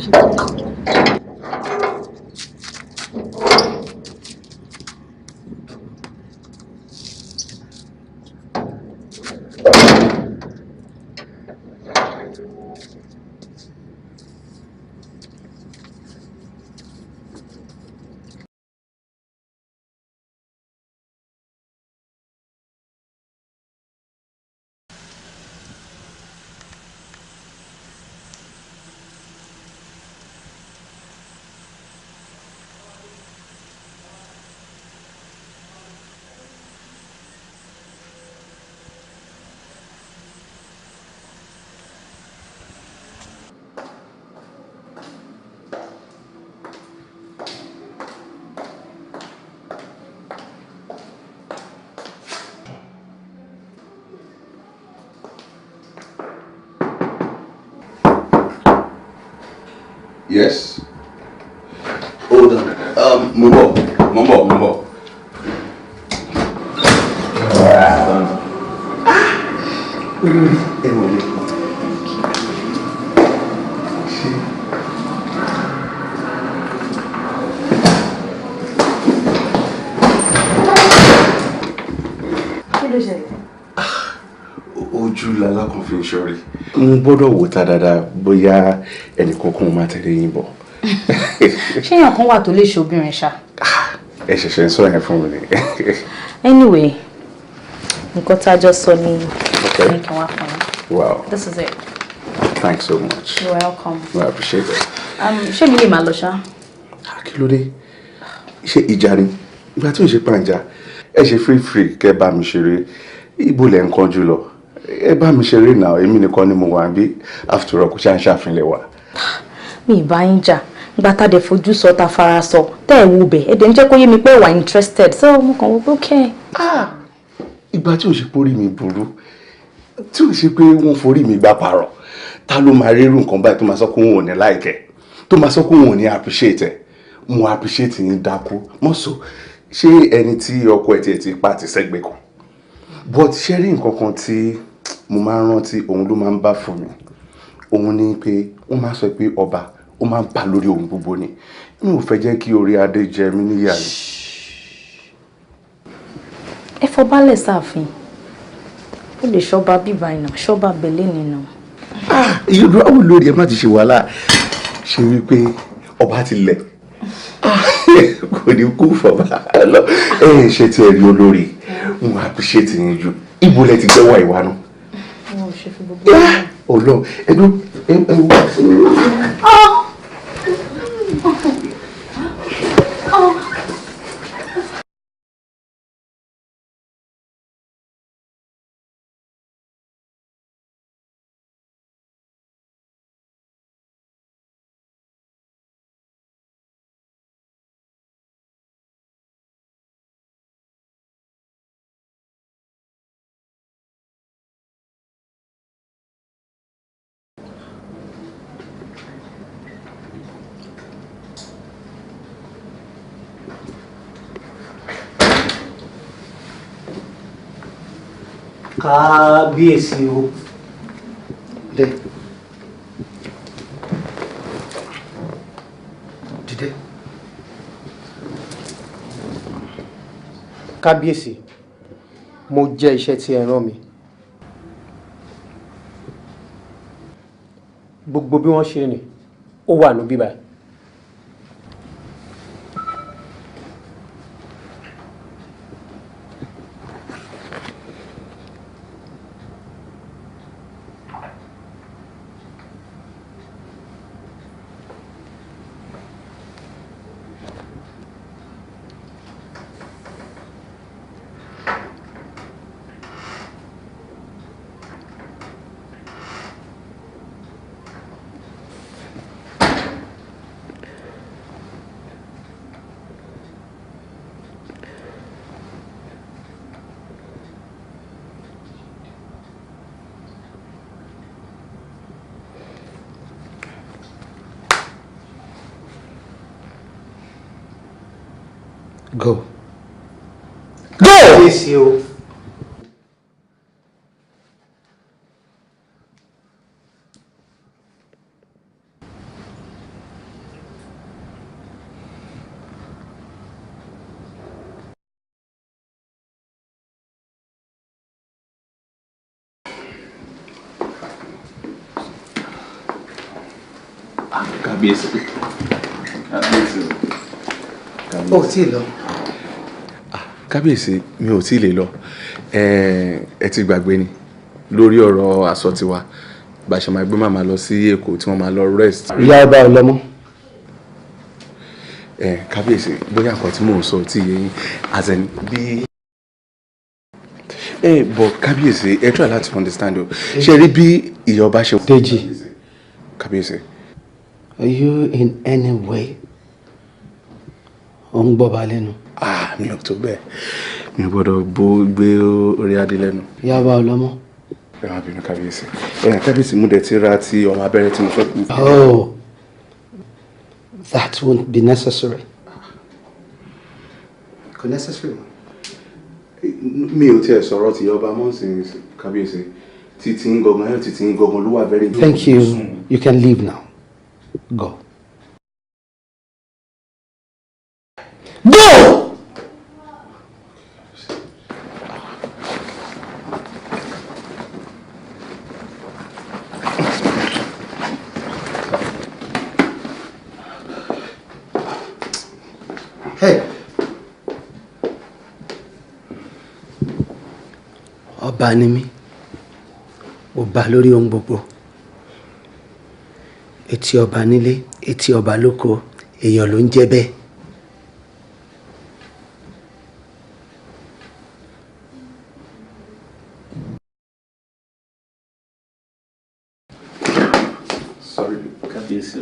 Yes. Hold on. Mumbo. Ojú lalákan fi ń ṣọ́rí. Mo gbọ́dọ̀ wò ta dáadáa bóyá ẹnìkankan máa tẹ̀lé yín bọ̀. Ṣé èèyàn kan wà tó lè ṣe obìnrin ṣá? Ẹ ṣẹ̀ṣẹ̀ ń sọ yẹn fún mi ni. Anyway, nǹkan tá a jọ sọ ni ní kí wọ́n fún mi. Wow. This is it. Thanks so much. You're welcome. I appreciate it. Ṣé mi lè máa lọ ṣá? Kí ló dé? Ṣé ìjà ni? Ìgbà tí ò ń ṣe pàǹjà, ẹ ṣe free kẹ́ bá mi ṣeré. Ibo lẹ̀ ń kánjú lọ. Ẹ bá mi ṣeré náà, èmi nìkan ni mo wà níbí. After all, kò ṣáà ń ṣàfihàn wa. Mi ì bá yín jà. Ìgbà tá a dẹ̀ fojú sọ ta fara sọ tẹ́ ẹ̀ wo bẹ̀ ẹ̀ dẹ̀ ń jẹ́ kó yé mi pé wà interested so mo kàn wò pé okay. Ìgbà tí ò ṣe pé orí mi burú tí ò ṣe pé wọ́n forí mi gbá parọ́ ta ló máa rírun nǹkan báyìí tó máa sọ pé òun ò ní láìkẹ́ tó máa sọ pé òun ò ní appreciate ẹ̀ mo appreciate yín dákú mọ́sọ̀ ṣé ẹni tí ọkọ ẹ̀ tiẹ̀ ti pa ti sẹ́gbẹ̀ẹ́ kan but ṣé rí nǹkan kan tí mo máa ń rántí òun ló máa ń bá fún mi òun ni pé wọ́n máa sọ pé ọba ó máa ń bà lórí ohun gbogbo ni mi ò fẹ́ jẹ́ kí orí adé jẹ mí níyà ni. Ẹ fọbalẹ̀ sáàfin ó lè ṣọba bíbá iná ṣọba bẹ̀lẹ́ nínú. Irú àwọn olórí ẹ má ti ṣe wàhálà ṣe wípé ọba ti lẹ̀ kò ní kú fọba lọ ẹ ṣe ti ẹ rí olórí wọn appreciate yín jù ibo lẹ ti gbẹ́wọ̀ ìwà náà. wọn ò ṣe fún gbogbo ẹ̀. Ọlọ́run ẹdún kábíyèsí o. Dìde. Dìde. Kábíyèsí, mo jẹ́ iṣẹ́ tí ẹ rán mi. Gbogbo bí wọ́n ṣe rìn, ó wà ní bíbá. Go. Go! Kábíyèsí o. Kábíyèsí. Kábíyèsí. Ó tí lọ. Kábíyèsí mi ò tí lè lọ. Ẹ ti gbàgbé ni lórí ọ̀rọ̀ aṣọ tiwa bá ṣe máa gbé màmá lọ sí Èkó tí wọ́n máa lọ rest. Ìyá ọba ọlọ́mọ. Kábíyèsí bóyá nǹkan tí mò ń sọ tí yẹn as in bí. But kábíyèsí ẹ try láti understand o ṣe rí bí ìyá ọba ṣe. Deji. Kábíyèsí. Are you in any way? Ó ń gbọ́ ba lẹ́nu. Mi ò tó bẹ́ẹ̀ mi ò gbọ́dọ̀ bó gbé orí adé lẹ́nu. Ìyá ọba ọlọ́mọ. Ẹ má bínú kábíyèsí. Kábíyèsí mú dẹ̀ ti ra ti ọmọ abẹ́rẹ́ tí mo fẹ́ kú. Oh, that won't be necessary. Kò necessary. Mi ò tiẹ̀ sọ̀rọ̀ ti ọba mọ́sìn kábíyèsí títí ń gọgàn ayọ̀ títí ń gọgàn ló wà very good. Thank you. You can leave now. Go. Go! Hey. Ọba ni mí. Ọba lórí ohun gbogbo. Etí ọba nílé, etí ọba lóko, èèyàn ló ń jẹ́ bẹ́ẹ̀. Sorry, kábíyèsí.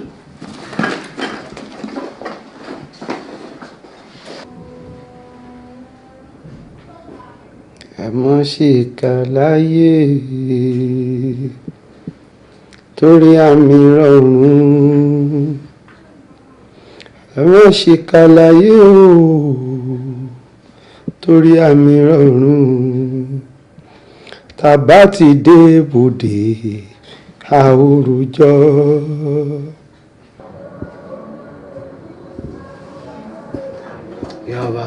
Àmọ́ ṣe kà láyé torí àmì rọrùn. Àmọ́ ṣe kà láyé o torí àmì rọrùn. Tàbá ti dé bòde àwòrújọ. Ìyá ọba.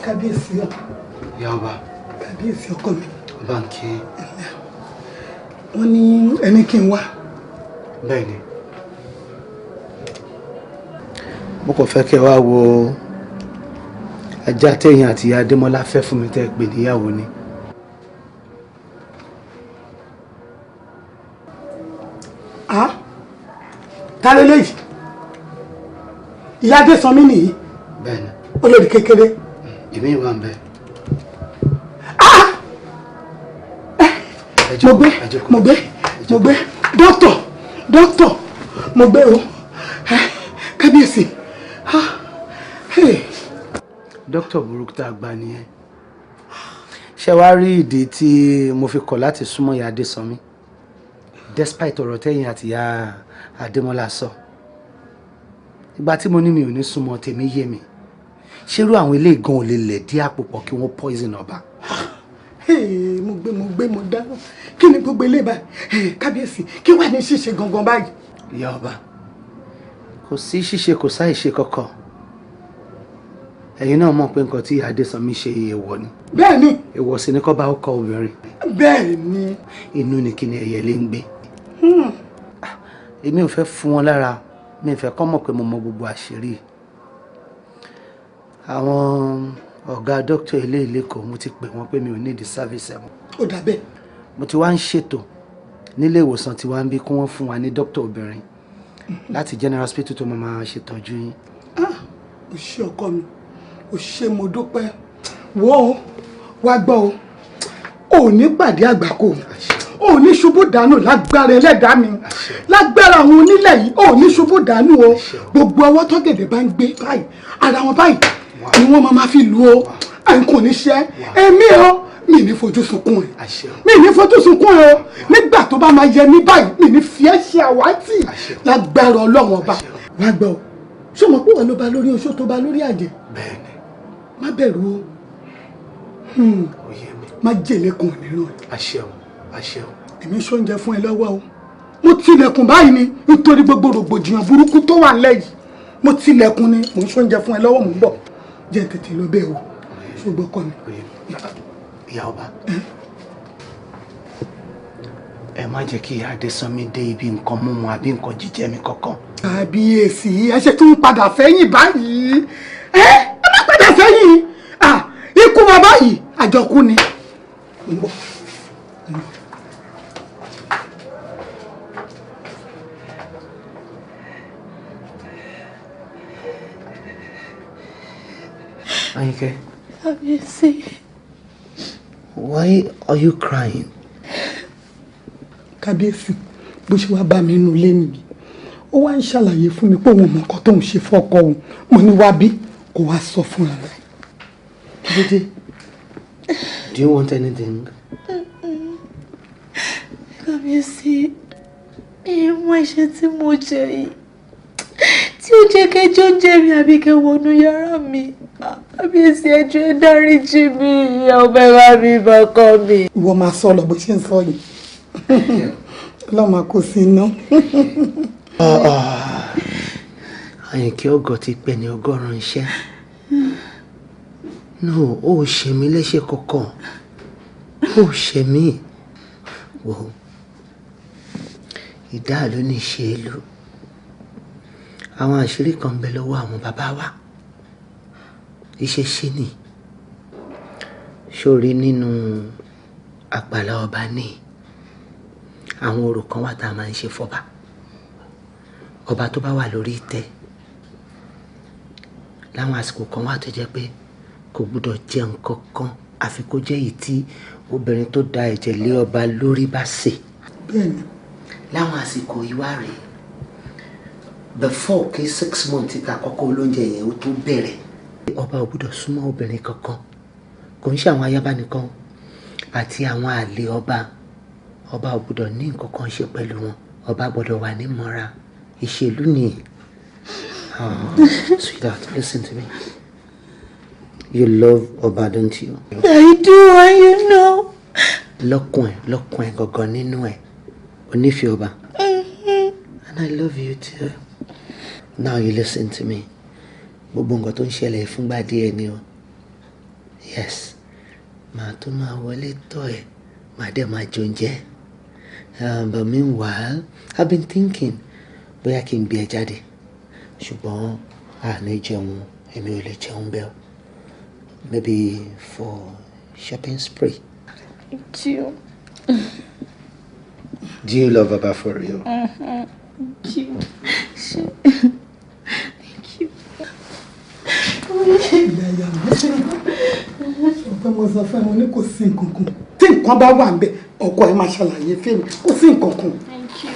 Kábíyèsí ọ. Ìyá ọba. Kábíyèsí ọkọ mi. Ọba ń kí. Wọ́n ní ẹni kí n wá. Bẹ́ẹ̀ni. Mo kàn fẹ́ kẹ́ wá wo ajá tẹ̀yìn àti ìyá Adémọ́lá fẹ́ fún mi tẹ́ pè níyàwó ni. ta lélẹ́yìí ìyá Adésànmí nìyí. bẹ́ẹ̀ni. olórí kékeré. èmi wà ń bẹ. mo gbé dókítà mo gbé o kábíyèsí. dókítà burúkú tá a gbà nìyẹn. ṣé wàá rí ìdí tí mo fi kọ̀ láti súnmọ́ ìyá Adésànmí despite ọ̀rọ̀ tẹ́yìn àti ìyá Adémọ́lá sọ. ìgbà tí mo ní mi ò ní súnmọ́ tèmi yé mi ṣerú àwọn ilé ìgan ò lè lẹ̀ dí àpò pọ̀ kí wọ́n poison ọba. mo gbé mo dáná kí ni gbogbo ilé báyìí kábíyèsí kí wàá ní ṣíṣe gangan báyìí. ìyá ọba kò sí ṣíṣe kò sáì ṣe kankan ẹ̀yin náà mọ̀ pé nǹkan tí Adésànmí ṣe èèwọ̀ ni. bẹ́ẹ̀ni. èèwọ̀ sì ni kó bá ọkọ obìnrin. bẹ́ẹ̀ni. inú ni kí ni ẹyẹlé ń gbé. èmi ò fẹ́ fún wọn lára mi ò fẹ́ kọ́ mọ̀ pé mo mọ gbogbo àṣírí. àwọn ọ̀gá dókítà ilé ìlẹ́kọ̀ọ́ mo ti pè wọ́n pé mi ò ní ìdí sáfíìsì ẹ̀wọ̀n. ó dà bẹ́ẹ̀. mo ti wá ń ṣètò nílé ìwòsàn tí wàá ń bí kí wọ́n fún wa ní dókítà obìnrin láti general hospital tó máa ṣètọ́jú yín. ó ṣe ọkọ mi ó ṣe mo dúpẹ́ wo wá gbọ́ o ò ní pàdé àgbákò ò ní ṣubú dànù lágbára ẹlẹ́dàá mi lágbára àwọn onílẹ̀ yìí ò ní ṣubú dànù o gbogbo ọwọ́ tọ́gẹ̀dẹ̀ bá ń gbé báyìí ara wọn báyìí ni wọ́n máa fi lù o àìkò ní ṣe èmi o mi ní fojú sunkún ẹ mi ní fojú sunkún ẹ o nígbà tó bá máa yẹ mí báyìí mi ní fi ẹ́ ṣe àwátì lágbára ọlọ́run ọba wá gbọ́ o ṣé mo pé wọn ló ba lórí oṣó tó ba lórí àjẹ́ má bẹ̀rù o má jèlé kan nínú ẹ. àṣẹ o àṣẹ o. èmi ṣóúnjẹ fún ẹ lọ́wọ́ o mo tilẹ̀kùn báyìí ni nítorí gbogbo rògbòdìyàn burúkú tó wà nílẹ̀ yìí mo tilẹ̀kùn ni mo ń ṣóúnjẹ fún ẹ lọ́wọ́ mo ń bọ̀ jẹ́ tètè lọ bẹ́ẹ̀ o ṣùgbọ́n kọ́ mi. ìyá ọba ẹ má jẹ́ kí ìyá Adésànmí dé ibi nǹkan mímu àbí nǹkan jíjẹ mi kankan. kábíyèsí ẹ ṣe tún padà fẹ́yìn báyìí ẹ má padà fẹ́yìn ikú bàbá yìí àjọkú ni. Ayinke. Kábíyèsí. Why are you crying? Kábíyèsí bó ṣe wá bá mi nínú ilé nìyí ó wá ń ṣàlàyé fún mi pé òun mọ nǹkan tó ń ṣe fọ́kọ òun mo ní wá bí kò wá sọ fún ara rẹ̀. Kílódé? Do you want anything? Kábíyèsí ìmọ̀ ẹ̀ṣẹ̀ tí mo jẹ yìí tí ó jẹ́ kẹjọ jẹ́ mi àbí kẹ wọnú yàrá mi kábíyèsí ẹjọ́ ẹ dáríjì mi ìyá ọba ẹ bá mi bàkọ mi. ìwọ máa sọ lọ bó ṣe ń sọ yìí ọlọ́mọ kò sí iná. Àyìnkẹ́ ọgọ́ ti pẹ́ ní ọgọ́rùn-ún iṣẹ́. No, ó ṣe mí léṣe kankan. Ó ṣe mí. Wò ó. Ìdá ló ní ṣe é lò. Àwọn àṣírí kan ń bẹ lọ́wọ́ àwọn bàbá wa. Iṣẹ́ ṣe ni. Ṣórí nínú àgbàlá ọba ní. Àwọn orò kan wà tá a máa ń ṣe fọ́ba. Ọba tó bá wà lórí ìtẹ́. Láwọn àsìkò kan wà tó jẹ́ pé kò gbúdọ̀ jẹ nǹkan kan àfi kó jẹ́ èyí tí obìnrin tó da ẹ̀jẹ̀ lé ọba lórí bá sè. Bẹ́ẹ̀ni. Láwọn àsìkò ìwà rẹ̀ before kí 6 months ta kọ́kọ́ olóúnjẹ yẹn ó tó bẹ̀rẹ̀. Ọba ò gbúdọ̀ súnmọ́ obìnrin kankan kò ń ṣe àwọn ayaba nìkan àti àwọn àlè ọba. Ọba ò gbúdọ̀ ní nǹkan kan ṣe pẹ̀lú wọn. Ọba gbọ́dọ̀ wà ní mọ́ra. Ìṣèlú ni. Sweetheart, listen to me. You love Ọba, don't you? I do, and you know. Lọ́kùn ẹ̀ gangan nínú ẹ̀. O nífẹ̀ẹ́ Ọba. And I love you too. Now you listen to me. Gbogbo nǹkan tó ń ṣẹlẹ̀ fúngbà díẹ̀ ni o. Yes. Màá tó máa wọlé tọ̀ ẹ̀. Màá dẹ̀ máa jóúnjẹ. But meanwhile, I've been thinking bóyá kí n gbé ẹ jáde. Ṣùgbọ́n àní jẹun èmi ò lè jẹun bẹ́ẹ̀ o. Maybe for shopping spree. Thank you. Do you love Baba for real? Thank you. Thank you. Ọ̀pẹ mo sọ fún ẹ mo ní kò sí nǹkan kan. Tí nǹkan bá wà ńbẹ̀, ọkọ ẹ máa ṣàlàyé fún mi. Kò sí nǹkan kan. Thank you.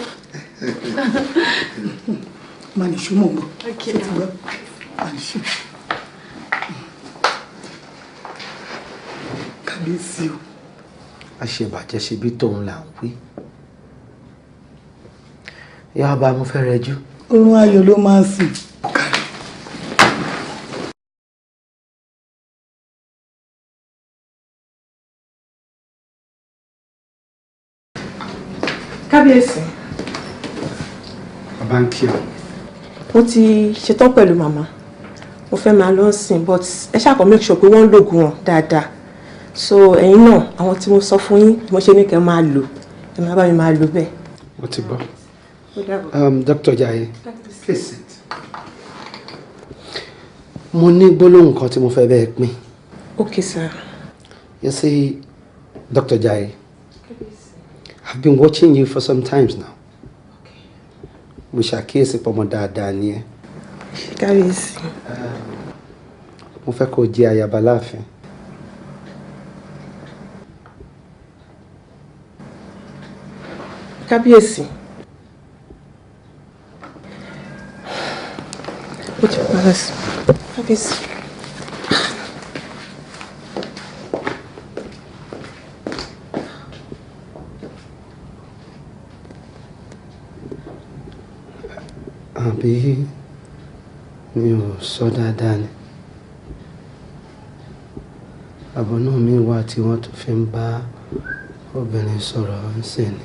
Manishu mo gbọ́. Okay. Manishu. Kábíyèsí o. Àṣebàjẹ́ ṣe bí tóun là ń wí. Ìyá ọba mo fẹ́ rẹjú. Oorun ayọ̀ ló máa ń sùn. Kábíyèsí. Bàbá ń kí ọ. Mo ti ṣetán pẹ̀lú màmá. Mo fẹ́ máa lọ sìn but ẹ ṣàkọ make sure pé wọ́n ń lògùn wọn dáadáa. So ẹ̀yin náà àwọn tí mo sọ fún yín mo ṣe ní kẹ́ máa lò. Ẹ máa bá mi máa lò bẹ́ẹ̀. Mo ti gbọ́. Dr. Jaiye, please sit. Mo ní gbólóhùn kan tí mo fẹ́ bẹ́ẹ̀ pín. Okay, sir. You see, Dr. Jaiye, I've been watching you for some times now. Mo ṣàkíyèsí pọmọ dáadáa ni ẹ́. Kábíyèsí. Mo fẹ́ kó jẹ́ ayaba láàfin. Kábíyèsí. Put your palace. Kábíyèsí. Àbí mi ò sọ dáadáa ni. Àbọ̀nú mi wà tí wọ́n tún fi ń bá obìnrin sọ̀rọ̀ ń sìn ni.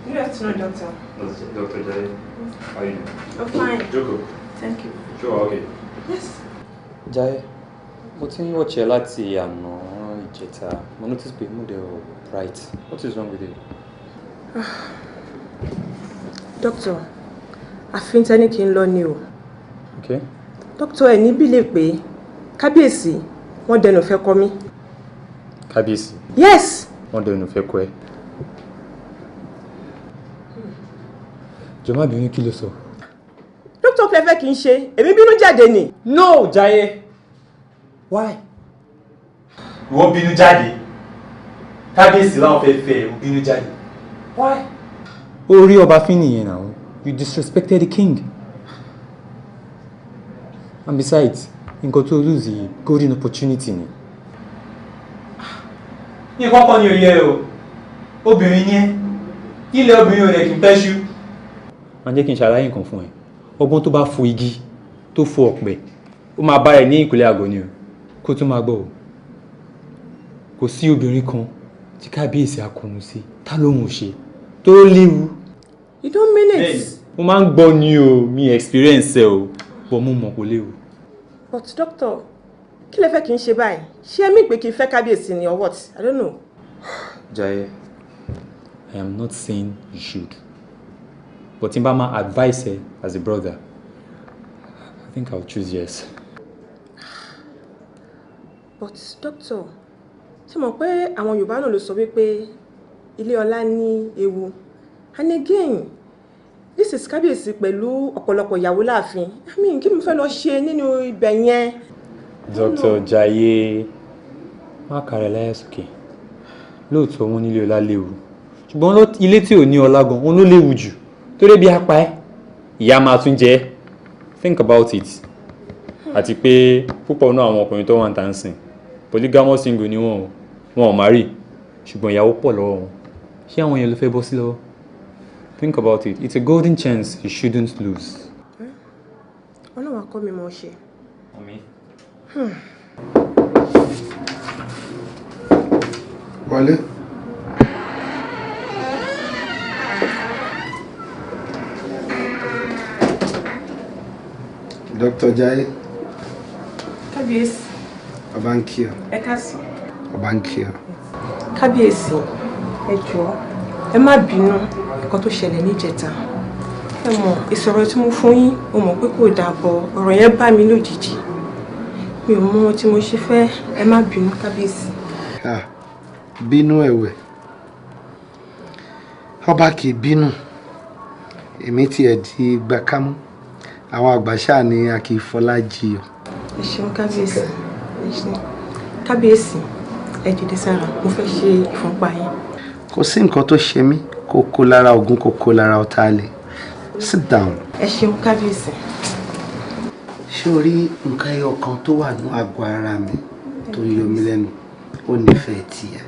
Good afternoon, doctor. Dr. Jaiye, how are you? I'm fine. Joko. Thank you. Sure, okay. Yes. Jaiye, mo ti ń watch ẹ láti àná ìjẹta. Mo notice pé mood ẹ ò bright. What is wrong with you? Doctor, àfin tẹ́ni kí n lọ ni o. Okay. Doctor, ẹ ní bílẹ̀ pé Kábíyèsí wọ́n dẹnu fẹ́ kọ mí. Kábíyèsí. Yes. Wọ́n dẹnu fẹ́ kọ ẹ. Jọ̀ọ́ má bínú kí ló sọ. Doctor kí lẹ fẹ́ kí n ṣe? Èmi bínú jáde ni. No, Jaiye. Why? Wọ́n bínú jáde. Kábíyèsí láwọn fẹ́ fẹ́ ò bínú jáde. Why? Orí ọba fín nìyẹn náà. You disrespected the king. And besides, nǹkan tó lose yìí golden opportunity ni. Ní ìkọ́kọ́ ni òye o. Obìnrin ni ẹ́. Ilé obìnrin ò rẹ̀ kì í pẹ́ ṣú. Má jẹ́ kí n ṣàlàyé nǹkan fún ẹ. Ọgbọ́n tó bá fo igi, tó fo ọ̀pẹ, ó máa bá ẹ ní ìpìlẹ̀ àgọ́ ni o. Kó tún máa gbọ́ o. Kò sí obìnrin kan tí Kábíyèsí akọ̀nù sí tá lóhun ṣe tó léwu. You don't mean it. Mo máa ń gbọ́ ni o, mi experience ẹ o, but mo mọ̀ kò léwu. But doctor, kí lẹ fẹ́ kí n ṣe báyìí? Ṣé ẹ mí pé kí n fẹ́ Kábíyèsí ni or what? I don't know. Jaiye, I am not saying you should. But tí n bá máa advise ẹ as a brother, I think I'll choose yes. But doctor, ṣé mọ̀ pé àwọn Yorùbá náà ló sọ wípé ilé ọlá ní ewu. And again, this is Kábíyèsí pẹ̀lú ọ̀pọ̀lọpọ̀ ìyàwó láàfin. I mean, kí mo fẹ́ lọ ṣe nínú ibẹ̀ yẹn? Dr. Jaiye, má kàrẹ̀ láyà sókè. Lóòótọ́ wọn nílé ọlá léwu. Ṣùgbọ́n ilé tí ò ní ọlá gan, wọn ló léwu jù. Torí bí apá ẹ, ìyá máa tún jẹ. Think about it. Àti pé púpọ̀ náà àwọn ọkùnrin tó wà ń tà ń sìn. Polygamous single ni wọn ò marry. Ṣùgbọ́n ìyàwó pọ̀ lọ́wọ́ wọn. Ṣé àwọn yẹn ló fẹ́ bọ́ sí lọ́wọ́? Think about it. It's a golden chance you shouldn't lose. Ọlọ́run akọ́ mi mọ̀ ṣe. Wálé. Dr. Jaiye. Kábíyèsí. Ọba ń kí ọ. Ẹ káàsán. Ọba ń kí ọ. Kábíyèsí, ẹ jọ̀ọ́, ẹ má bínú nǹkan tó ṣẹlẹ̀ níjẹta. Ẹ mọ̀ ìsọ̀rọ̀ tí mo fún yín, mo mọ̀ pé kò dàbọ̀, ọ̀rọ̀ yẹn bá mi lójijì. Mi ò mọ tí mo ṣe fẹ́, ẹ má bínú kábíyèsí. Bínú ẹ̀wẹ̀. Ọba kì í bínú. Èmi tiẹ̀ di gbàkámú. Àwọn àgbà ṣáà ni a kì í fọlá jiyọ̀. Ẹ ṣeun kábíyèsí. Kábíyèsí, ẹ dìde sára, mo fẹ́ ṣe ìfúnpá yín. Kò sí nǹkan tó ṣe mí, kò kó lára ogun, kò kó lára ọ̀tá alẹ̀. Sit down. Ẹ ṣeun kábíyèsí. Ṣé o rí nǹkan ẹyọ kan tó wà ní àgọ́ ara mi tó yọ mí lẹ́nu? Ó nífẹ̀ẹ́ tiẹ̀.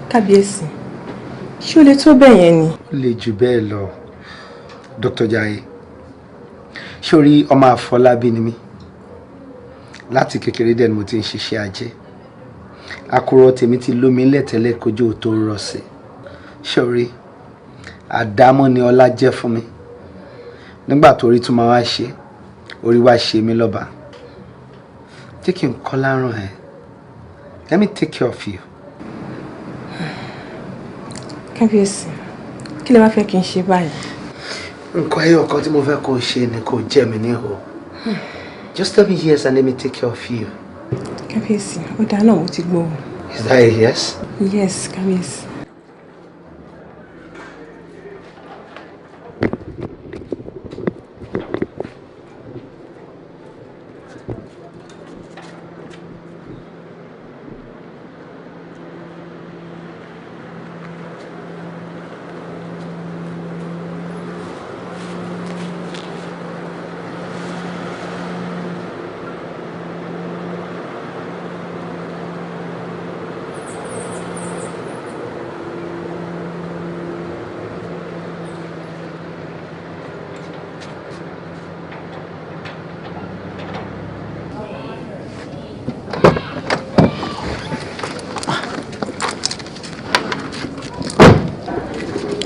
Kábíyèsí, ṣé o lè tó bẹ́ẹ̀ yẹn ni? Ó lè jù bẹ́ẹ̀ lọ, Dr. Jaiye. Ṣé o rí ọmọ Àfọlábí ni mí? Láti kékeré dẹ̀ ni mo ti ń ṣiṣẹ́ ajé. Àkùrọ̀ tèmi ti lómi lẹ́tẹ̀lẹ́ kójú tó rọ̀ sí. Ṣé o rí? Àdámọ́ ni ọlá jẹ́ fún mi. Nígbà tó rí tún máa wá ṣe, orí wá ṣe mí lọ́ba. Jẹ́ kí n kọ́ lárùn ẹ̀. Let me take care of you. Kábíyèsí, kí lẹ wá fẹ́ kí n ṣe báyìí? Nǹkan ẹyọ kan tí mo fẹ́ kó ṣe ni kó jẹ́ mi níhò. Just tell me yes and let me take care of you. Kábíyèsí, ó dáa náà mo ti gbọ́. Is that a yes? Yes, kábíyèsí.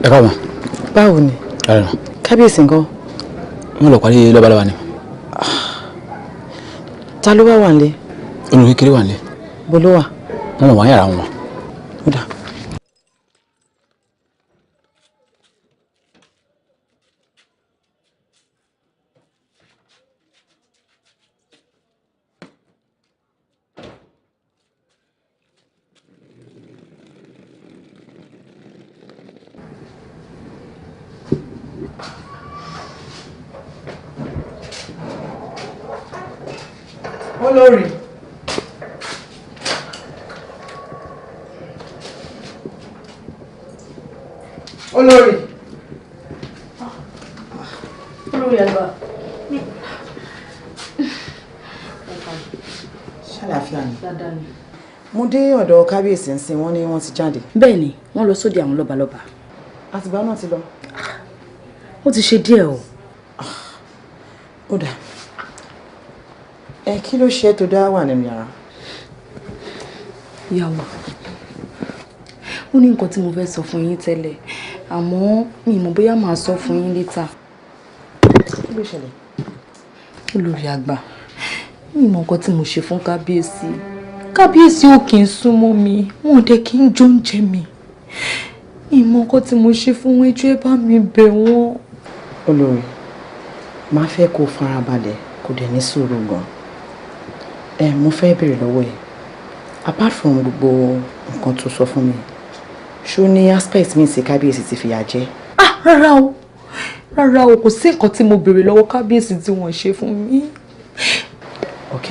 Ẹ káàbọ̀. Báwo ni? Kábíyèsí ńkọ́? Wọ́n lọ parí lọ́balọ́ba ni. Ta ló wá wà nílé? Olùkọ́ kékeré wà nílé. Bó ló wà? Wọ́n wà yàrá wọn. Ó dà. Olórí. Olórí. Olórí àgbà. Ṣàlàáfíà ni. Dáadáa ni. Mo dé ọ̀dọ̀ kábíyèsí ń sin wọ́n ní wọ́n ti jáde. Bẹ́ẹ̀ ni, wọ́n lọ sóde àwọn lọ́balọ́ba. Àtìgbà náà ti lọ. Ó ti ṣe díẹ̀ o. Ó dà. Kí ló ṣe tó dá wà nínú yàrá? Ìyàwó, ó ní nǹkan tí mo fẹ́ sọ fún yín tẹ́lẹ̀, àmọ́ mi mọ̀ bóyá màá sọ fún yín létà. Kí ló ṣẹlẹ̀? Olórí àgbà, mi mọ̀ nǹkan tí mo ṣe fún kábíyèsí. Kábíyèsí ò kì í súnmọ́ mi, wọn ò dẹ̀ kí ń jó oúnjẹ mi. Mi mọ̀ nǹkan tí mo ṣe fún wọn, ẹjọ́ ẹ bá mi bẹ̀ wọ́n. Olórí, máa fẹ́ kó farabalẹ̀ kó dẹ̀ ní sùúrù gan. Mo fẹ́ bèrè lọ́wọ́ ẹ̀. Apart from gbogbo nǹkan tó sọ fún mi, ṣó ní aspect mi sí kábíyèsí ti fìyà jẹ? Rárá o, kò sí nǹkan tí mo bèrè lọ́wọ́ kábíyèsí tí wọ́n ṣe fún mi. Ok,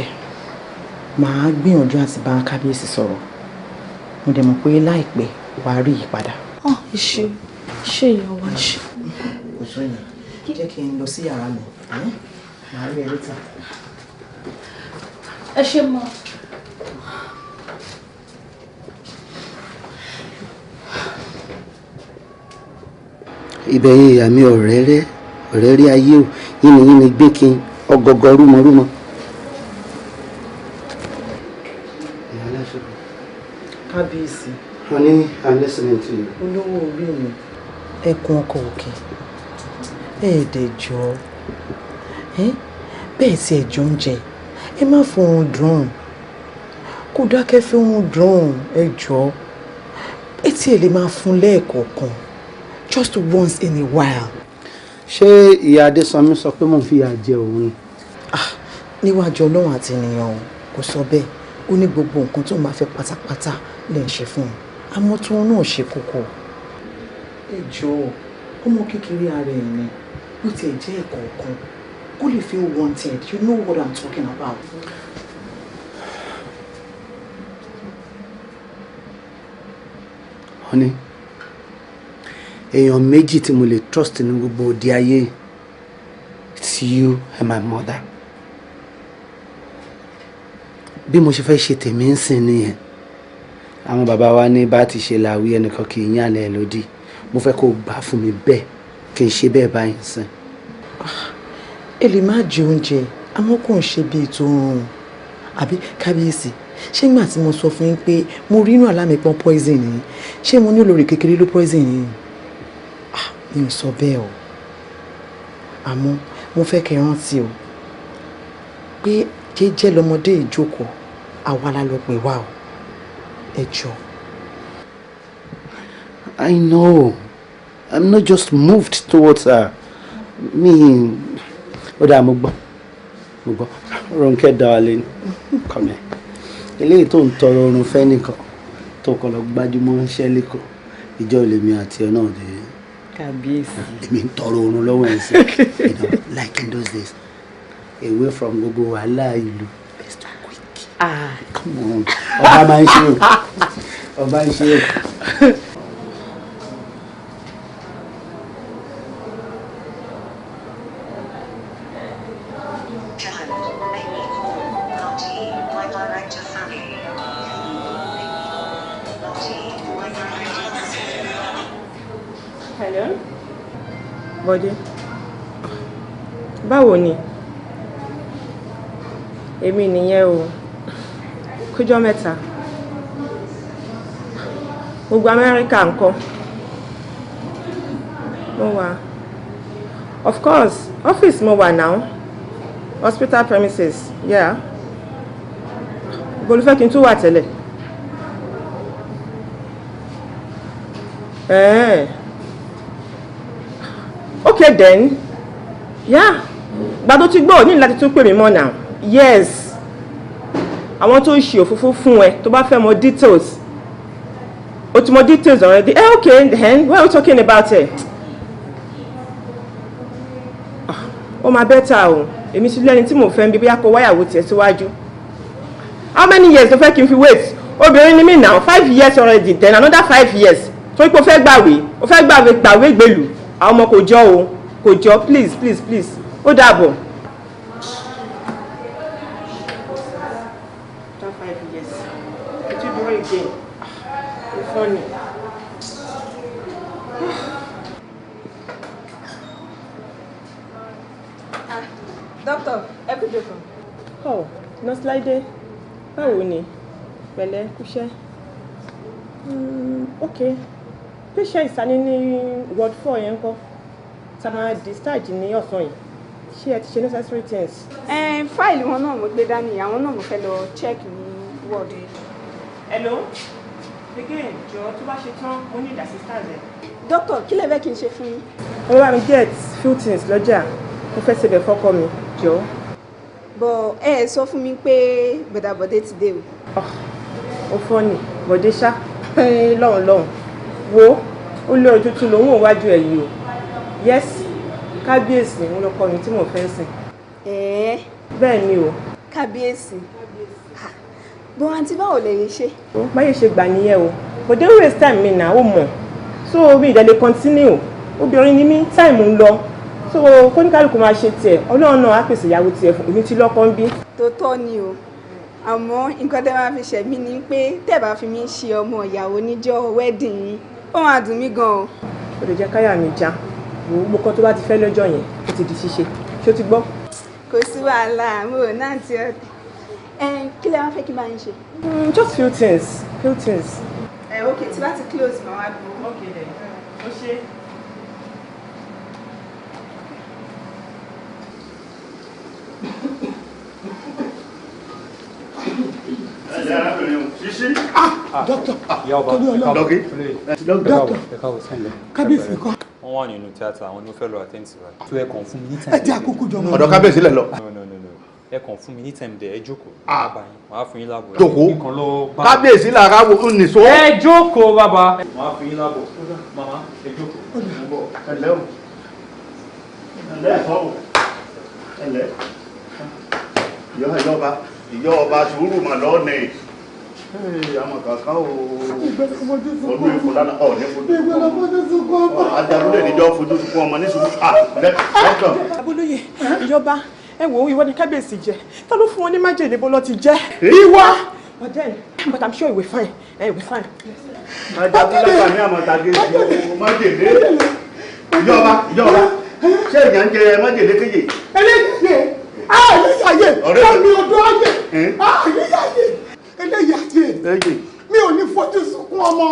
màá gbìyànjú àti bá kábíyèsí sọ̀rọ̀. Mo dẹ̀ mọ̀ pé láìpẹ́ wàá rí ìyípadà. Ṣé ìyàwó ṣe? Kò sọ yẹn, jẹ́ kí n lọ sí yàrá mi. Màá rí ẹ létà. Ẹ ṣe mọ́. Ìbẹ̀yìn ìyá mi ọ̀rẹ́ rí ayé o, yínníyínní gbé kí n ọgọgọ rúmọrúmọ. Kábíyèsí. Honey, I'm listening to you. Olówó orí mi, ẹkùn ọkọ̀ òkè, ẹ̀ẹ́dẹ̀jọ́, bẹ́ẹ̀ tí ẹ̀jọ́ ń jẹ, ẹ má fohùn dùn, kó dákẹ́ fi ohùn dùn, ẹjọ́. etí ẹ̀ lè máa fún lẹ́ẹ̀kọ̀ọ̀kan just once in a while. ṣé ìyá Adésànmí sọ pé mò ń fìyà jẹ òun ni. níwájú Ọlọ́run àti ènìyàn kò sọ bẹ́ẹ̀ ó ní gbogbo nǹkan tó máa fẹ́ pátápátá lè ṣe fún un àmọ́ tí wọn náà ṣe kókó. ẹ jọ̀ọ́ ọmọ kékeré ara ẹ̀ ni bó tiẹ̀ jẹ́ ẹ̀kọ̀ọ̀kan kó lè feel wanted. You know what I'm talking about. honey èèyàn méjì tí mo lè trust ní gbogbo òde ayé it's you and my mother. bí mo ṣe fẹ́ ṣe tèmi ń sìn nìyẹn àwọn bàbá wa ní bá ti ṣe làwí ẹnìkan kì í yàn lẹ́ lódì mo fẹ́ kó gbà fún mi bẹ́ẹ̀ kì í ṣe bẹ́ẹ̀ báyìí sìn. ẹ lè má jẹ oúnjẹ àmọ́ kò ń ṣe bíi tó rọrùn àbí kábíyèsí ṣé nígbà tí mo sọ fún yín pé mo rí inú alámìpọ́n poison yìí ṣé mo ní olórí kékeré ló poison yìí mi ò sọ bẹ́ẹ̀ o àmọ́ mo fẹ́ kẹ́ rántí o pé jẹ́jẹ́ lọmọdé ìjókòó àwa la lọ pè wá o ẹ jọ̀ọ́. I know I'm not just moved towards her me. Ó dáa mo gbọ́ Ronke darling come here eléyìí tó ń tọrọ oorun fẹ́ nìkan tó kọ́ lọ gbájúmọ́ ṣẹ́ lẹ́kọ̀ọ́ ìjọ lèmi àti ẹ náà dé. kábíyèsí. èmi ń tọrọ oorun lọ́wọ́ ẹ̀ sí like in those days away from gbogbo wàhálà ìlú let's do quick. Come on ọba máa ń ṣe o ọba ń ṣe o. Hello? Bọ́dé. Báwo ni? Èmi nìyẹn o. Kújọ́ mẹ́ta. Gbogbo Amẹ́ríkà ńkọ́? Mo wà. Of course, office mo wà now. Hospital premises, yeah. Bolúfẹ́ kí n tún wà tẹ́lẹ̀. Okay then. Yeah. Gbàdó ti gbọ́ ní láti tún pè mí mọ́ now. Yes. Àwọn tó ṣe òfófó fún ẹ tó bá fẹ́ mọ̀ details. O ti mọ̀ details already. Okay then. What are we talking about it? Ó máa better o. Èmi sì lẹ́ni tí mo fẹ́ ń bí bóyá kó wáyàwó tiẹ̀ síwájú. How many years ló fẹ́ kí n fi wait? Obìnrin ni mí now 5 years already then another 5 years. So ipò fẹ́ gbàwé. O fẹ́ gbàwé gbèlú. Àwọn ọmọ kò jọ o. Kò jọ please please please. Ó dàbọ̀. After 5 years. It will do it again. It's funny. Doctor, ẹ kú jókòó. Oh, Nurse Láídé. Báwo ni? Pẹ̀lẹ́, kúṣẹ́. Okay. Patient ìsàní ní ward 4 yẹn ńkọ́. Tá máa discharge ní ọ̀sán yìí. Ṣé ẹ ti ṣe necessary things? Fáìlì wọn náà mo gbé dání, àwọn náà mo fẹ́ lọ check ní ward. Hello? Again, jọ̀ọ́ tó bá ṣe tán, mo need assistance ẹ. Doctor, kí lẹ fẹ́ kí n ṣe fún yín? Mo bá mi get few things lọ́jà. Mo fẹ́ ṣebẹ̀ fọ́kọ mi, jọ̀ọ́. Bọ̀ ẹ sọ fún mi pé Bọ̀dé ti dé o. Ó fọ́ ni, Bọ̀dé ṣá. Lọ́hùn. Wo, ó lé ojú tún lòun ò wájú ẹ̀ yìí o. Yes, kábíyèsí ń lọ́kọ mi tí mo fẹ́ sìn. Bẹ́ẹ̀ ni o. Kábíyèsí. Bọ̀ àǹtí báwo lè ṣe? Báyé ṣe gbà nìyẹn o. Bọ̀dé waste time mi náà ó mọ̀. So mi ìdẹ́lẹ̀ continue. Obìnrin ni mí, time ń lọ. So kóníkálùkù máa ṣe tiẹ̀. Ọlọ́run náà á pèsè ìyàwó tiẹ̀ fún èmi tí lọ́kọ ń bí. Tòótọ́ ni o. Àmọ́ nǹkan tẹ́ máa fi ṣẹ̀mí ni pé tẹ́ bá fi mí ṣe ọmọ ìyàwó níjọ́ wedding yín. Ó máa dùn mí gan-an. Ó lè jẹ́ káyà mi já. Gbogbo kan tó bá ti fẹ́ lọ́jọ́ yẹn, ó ti di ṣíṣe. Ṣé o ti gbọ́? Kò sí wàhálà, mo ò náà ti ọ̀tẹ̀. Kí lẹ wá fẹ́ kí n bá yín ṣe? Just few things. Okay, tí bá ti close màá wá gbọ́. Okay then. Ó ṣe. Arábìnrin o, ṣíṣí. kábíyèsí kọ́. wọ́n wà nínú tíátà àwọn ló fẹ́ lọ àtẹ́ǹtì wa. tó ẹ kàn fún mi ní time. ẹ jẹ́ àkókò jọ mọ́. ọ̀dọ̀ kábíyèsí lẹ̀ lọ. ẹ kàn fún mi ní time dẹ̀ ẹ jókòó. màá fún yín láàbọ̀. jókòó kábíyèsí là ká wo nìṣó. ẹ jókòó bàbá. màá fún yín láàbọ̀. màmá ẹ jókòó. ẹ̀lẹ́ o ẹ̀lẹ́ ẹ̀fọ́ o ẹ̀lẹ́ ìjọba sùúrù mà lọ́ọ̀nì àmọ̀ kankan o ọdún èkó lánàá ọ̀ ní fojú adarúlé níjọ́ fojú sunkún ọmọ ní sùúrù lẹ́kàn. Abolóyè ìjọba ẹ wo ìwọ ni kábíyèsí jẹ ta ló fún wọn ní májèlé bó lọ ti jẹ. ìwọ. but then but I'm sure we fine we fine. ajagunlẹ́ka ní àmọ̀tàgé májèlé ìjọba ṣé èèyàn ń jẹ májèlé kéye. eléyìí ayé fẹ́mi ọdún ayé eléyìí ayé mi ò ní fojú sunkún ọmọ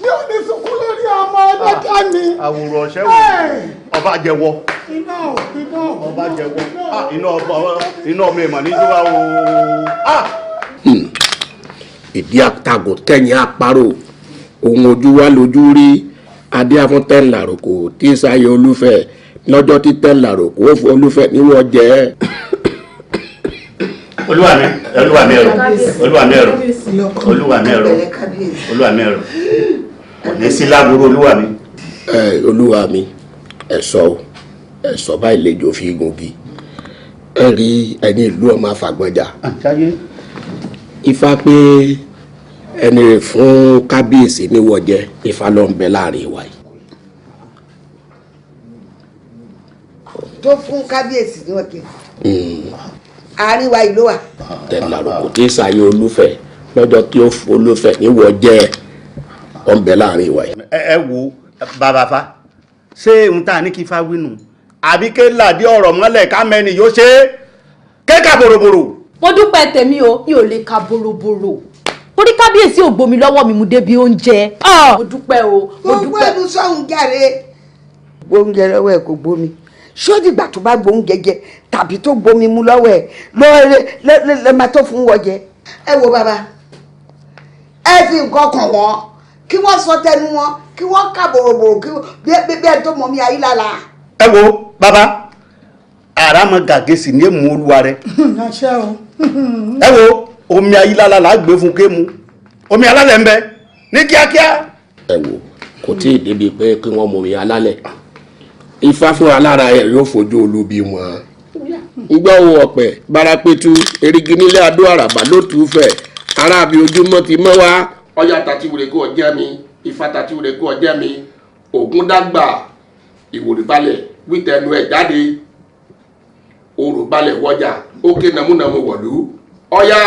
mi ò ní sunkún lórí ọmọ ẹlẹ́dàá mi. àwòrán ọ̀ṣẹ́ wò ọba jẹ́wọ́ ọba jẹ́wọ́ iná ọmọ ìmọ̀ ní ìjọba o. ìdí àtàgò tẹ̀yìn àparò ohun ojú wa lójú rí adé afúntẹ́ ńláròkò tí sáyé olúfẹ́ lọ́jọ́ tí tẹ́ ńláròkò ó fún olúfẹ́ níwọ̀n jẹ́. olúwa mi ẹ̀rọ kò ní sí láburú olúwa mi. olúwa mi ẹ̀sọ́ báyìí lejò fi gungi ẹ rí ẹni ìlú ọmọ àfàgbọ́njà ifá pé ẹni fún kábíyèsí níwọ̀n jẹ́ ifá ló ń bẹ láàrin wa yìí. tó fún kábíyèsí ní ọkẹ àárín wa ìlú wa. tẹ̀láròkò tí sàyè olúfẹ́ lọ́jọ́ tí ó fún olúfẹ́ níwọ̀ jẹ́ ọ̀nbẹ láàrin wa yìí. ẹ wo bàbá fa ṣé n ta ní kí fa wínú àbí ké làdí ọ̀rọ̀ mọ́lẹ̀ ká mẹ́ni yóò ṣe é kéka bòròbòrò. mo dúpẹ́ tèmi o mi ò lè ka bòròbòrò torí kábíyèsí ò gbomi lọ́wọ́ mi mú débi oúnjẹ. mo dúpẹ́ o mo dúpẹ́. gbogbo ẹnu sọ̀hún jàre gbóúnjẹ lọ́wọ́ ẹ̀ kò gbómi ṣó dìgbà tó bá gbóúnjẹ jẹ tàbí tó gbomi mu lọ́wọ́ ẹ̀ lọ́ọ́ máa tó fún wọ́n jẹ. ẹ wo bàbá ẹ fi nǹkan kàn wọ́n kí wọ́n sọ tẹnu wọn kí wọ́n kà bòròbòrò kí bí ẹ tó mọ̀ mí ayé lára. ẹ wo bàbá àràmọ gàgésì ní èmú olúwa rẹ. ẹ wo omi ayílálà là á gbé fún kému omi alálẹ̀ ń bẹ ní kíákíá. ẹ wo kò tí ì débi pé kí wọ́n mọ omi alálẹ̀ ifá fún alára ẹ̀ yóò fojú olubi wọn. igbá wo ọ̀pẹ bárápẹ́tù erigi nílé adó àràbà ló tù ú fẹ̀ aráàbí ojúmọ́ ti mọ́ wá. ọjà tàti wùrẹ́ kó ọjẹ́ mi ifá tàti wùrẹ́ kó ọjẹ́ mi ògún dàgbà ìwòrì balẹ̀ wítẹ̀nu ẹ̀ jáde òrò balẹ̀ wọjà ó ké nàmúnàmú wọ̀lú ọ̀yá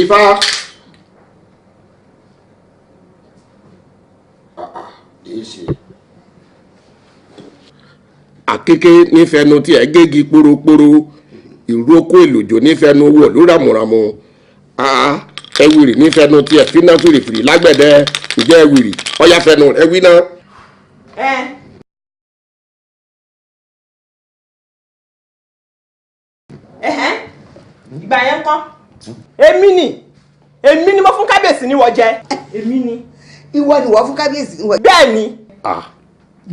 ifá. àkéké nífẹ̀ẹ́nu tí ẹ gégi kpórókpóró ìrókò èlòjò nífẹ̀ẹ́nu wọ̀ ló ràmùràmù ẹwìrì nífẹ̀ẹ́nu tí ẹ fínà fìrìfìrì lágbẹ̀dẹ ǹjẹ́ ẹwìrì ọ̀yá fẹ̀nu ẹwì náà. ìgbà yẹn kọ́ èmi ni mo fún kábíyèsí níwọ̀ jẹ èmi ni. ìwọ ni wọ́n fún kábíyèsí níwọ̀ jẹ. bẹ́ẹ̀ ni.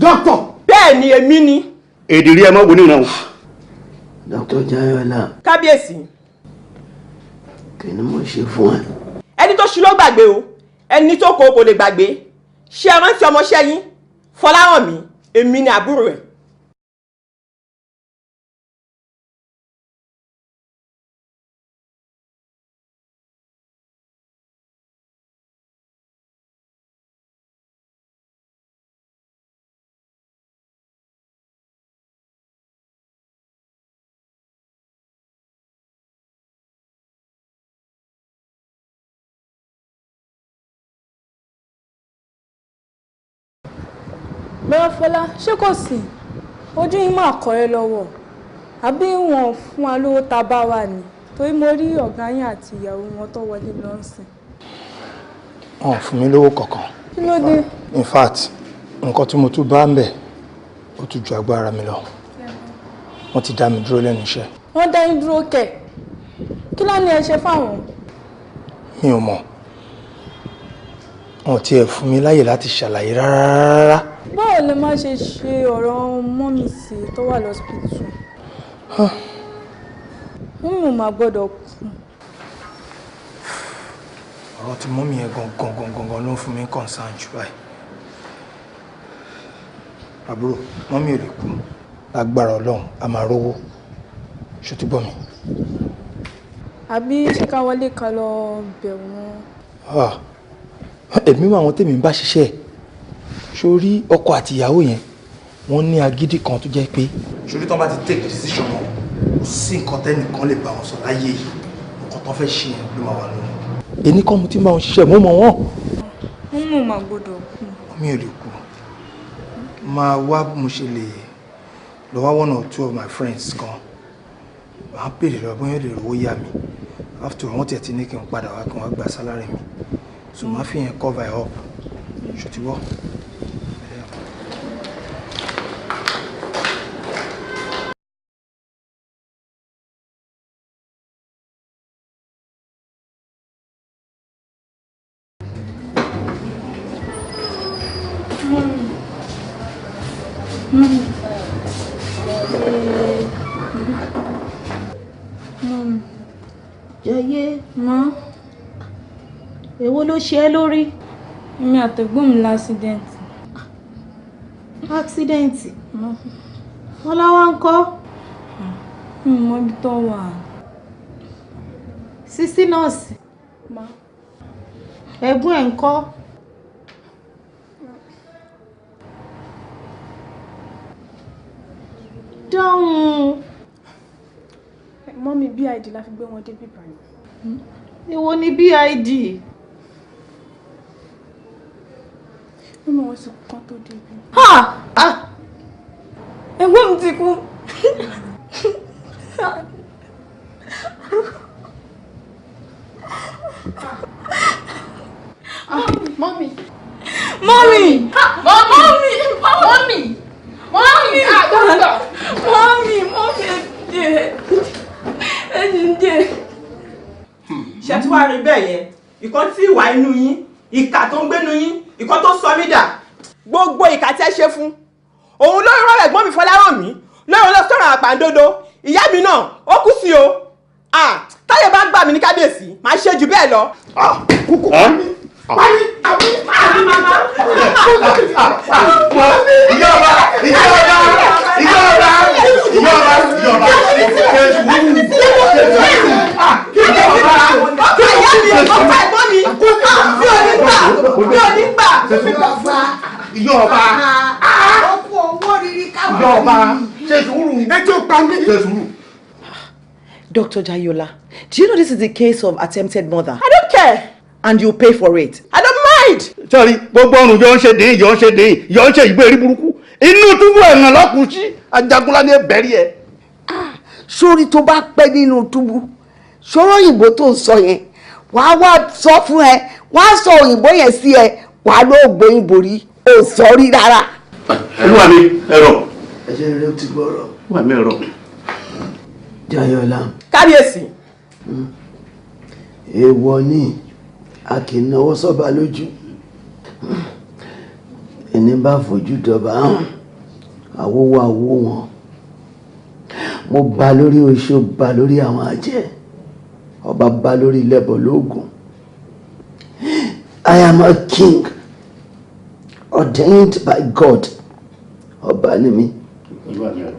dókítà. bẹ́ẹ̀ ni èmi ni. èdìrí ẹ mọ́ wò níran o. dókítà Jayọ̀lá. kábíyèsí. kí ni mo ṣe fún ẹ. ẹni tó ṣu ló gbàgbé o ẹni tó kó kò lè gbàgbé ṣé ẹ rántí ọmọọṣẹ́ yín Fọlárànmí èmi ni àbúrò ẹ̀. Mẹ́wàáfọlá ṣé kò sí ojú yín máa kọ́ ẹ lọ́wọ́ àbí wọn fún wa lówó tá a bá wà ní torí mo rí ọ̀gá yín àti ìyàwó wọn tó wọlé lọ́sìn. wọn ò fún mi lówó kankan. kí ló dé. in fact nǹkan tí mo tún bá ń bẹ̀ ó tún ju agbára mi lọ wọ́n ti dá mi dúró lẹ́nu iṣẹ́. wọ́n dá yín dúró kẹ̀ kí lá ní ẹ ṣe fáwọn. mi ò mọ̀ wọn ò tiẹ̀ fún mi láyè láti ṣàlàyé rárá. báwo lè má ṣe ṣe ọ̀rọ̀ mọ́mì sí tó wà lọ́sibítù? mọ́mì ò máa gbọ́dọ̀ kú. ọ̀rọ̀ tí mọ́mì yẹn gangan ló ń fún mi concern jù báyìí. àbúrò mọ́mì ò lè kú lágbára Ọlọ́run a máa rówó ṣó ti gbọ́ mi. àbí ṣé ká wọlé ká lọ bẹ̀ wọ́n. èmi mọ àwọn tèmi ń bá ṣiṣẹ́ sórí ọkọ àti ìyàwó yẹn wọ́n ní agídí kan tó jẹ́ pé sórí tán bá ti take decision wọn kò sí nǹkan tẹ́nìkan lè bá wọn sọ láyé yìí nǹkan tán fẹ́ ṣe yẹn ló máa wà lónìí. èmi kan mo ti bá wọn ṣiṣẹ́ mo mọ̀ wọ́n. wọ́n mọ̀ máa gbọ́dọ̀ kú. mi ò lè kú máa wá mo ṣe lè lọ wá one or two of my friends kan máa bèrè lọ bóyá lè rówó yá mi after all wọ́n tiẹ̀ ti ní kí n padà wá kí wọ́n gba sálárì mi so máa fi yẹn cover up ṣòtíwọ́. Jayé, èwo ló ṣe ẹ́ lórí? Èmi àtẹ̀gbọ́n mi lásídẹ̀ǹtì. Ásídẹ̀ǹtì? Ọláwá ń kọ́? Mi ò mọ ibi tó wà. Sísí nọ́ọ̀sì? Ẹ̀gbọ́n ẹ̀ ń kọ́? Dáhùn. Mọ́mí BID la fi gbé wọn dé bíbá yìí. Èwo ni BID? Mímọ̀ wọ́n sì kú kán tó dé bí. Ẹ̀gbọ́n mi ti kú. Mọ́mí. Mọ́mí! Mọ́mí! Mọ́mí! Mọ́mí! Dọ́kítọ̀! Mọ́mí! Mọ́mí ẹ̀jẹ̀! Ẹ̀jẹ̀! Ṣé tí wàá rí bẹ́ẹ̀ yẹn? Ìkan tí ìwà inú yín, ìkà tó ń gbénu yín, ìkan tó sọ mí dà. Gbogbo ìkà tí ẹ ṣe fún. Òun ló rán ẹ̀gbọ́n mi Fọlárànmí, lóyún lọ sọ̀rọ̀ àpàǹdodo. Ìyá mi náà, ó kú sí o. Táyé bá gbà mí ní kábíyèsí, màá ṣe jù bẹ́ẹ̀ lọ. Kúkú pa mí! Pani! Dr. Jayola, do you know this is the case of attempted murder? I don't care. And you pay for it. I don't mind. Sorry, gbogbo ọrùn yọ ń ṣe dín yọ ń ṣe dín yọ ń ṣe ìgbé rí burúkú. Inú túbú ẹ̀ràn lọ́kùn sí Ajagunlá ní ẹ̀bẹ̀rí ẹ̀. Sórí tó bá pẹ́ nínú túbú, ṣòro òyìnbó tó ń sọ yẹn, wàá wá sọ fún ẹ, wàá sọ òyìnbó yẹn sí ẹ, wàá ló gbóyìnbó rí, ò sọ rí rárá. Olúwa mi ẹ̀rọ. Ẹ̀jẹ̀ rẹ̀ ti gbọ́rọ̀. Olúwa mi ẹ̀rọ. Jayọ̀lá. Kábíyèsí. Èèwọ̀ ni a kì í náwó sọ́ba lójú. Ẹni bá fojú dọba hàn, àwòwò àwò wọn. Mo bá lórí oṣó, bá lórí àwọn àjẹ́, ọba bá lórí lẹ́bọ̀ lóògùn. I am a king ordained by God. Ọba ni mi.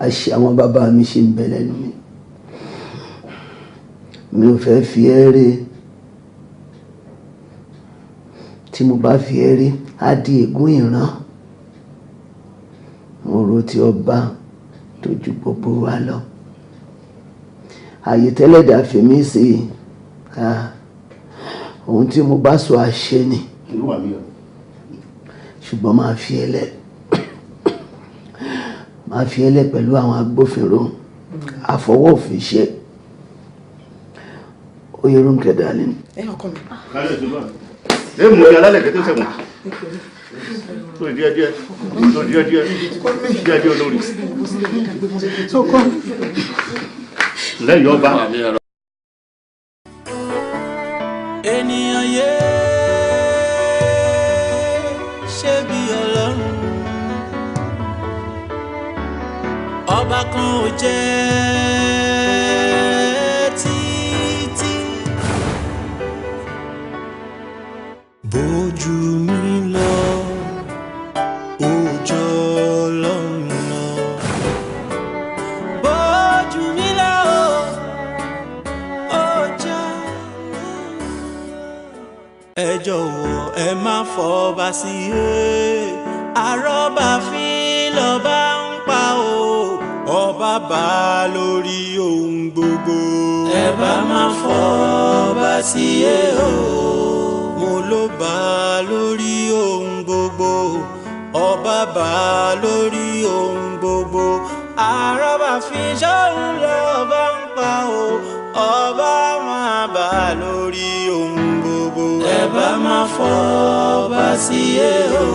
Àṣẹ àwọn bàbá mi ṣe ń bẹ lẹ́nu mi. Mi ò fẹ́ fi ẹ́ ré. Tí mo bá fi ẹ́ rí, á di ègún ìran. Mo rò tí ọba tó ju gbogbo wa lọ. Àyè tẹ́lẹ̀dá fèmí sí ohun tí mo bá sọ àṣẹ ni. Ṣùgbọ́n máa fi ẹ́ lẹ̀. Máa fi ẹ́ lẹ̀ pẹ̀lú àwọn agbófinró. Àfọwọ́ òfin ṣe. Oyèrúnkẹ́ darling. Ọkọ mi. Ẹ mú ní alálẹ̀ kẹ́tẹ́ sẹ́wọ̀n. Tó díẹ̀ olórí. Lẹ́yìn ọba. Ènìyàn yé ọba kan ò jẹ́ títí. Bójú mi lọ òjò Ọlọ́run lọ. Bójú mi lọ òjò Ọlọ́run lọ. Ẹ jọ̀wọ́ ẹ má fọba sí àrọ́bà fi lọ́ba ń pa o. Ọba bá lórí ohun gbogbo. Ẹ bá má fọba sí o. Mo ló bá lórí ohun gbogbo. Ọba bá lórí ohun gbogbo. Àrọ́bà fi ṣóhun lọ́ba ń pa o. Ọba máa bá lórí ohun gbogbo. Ẹ bá má fọba sí o.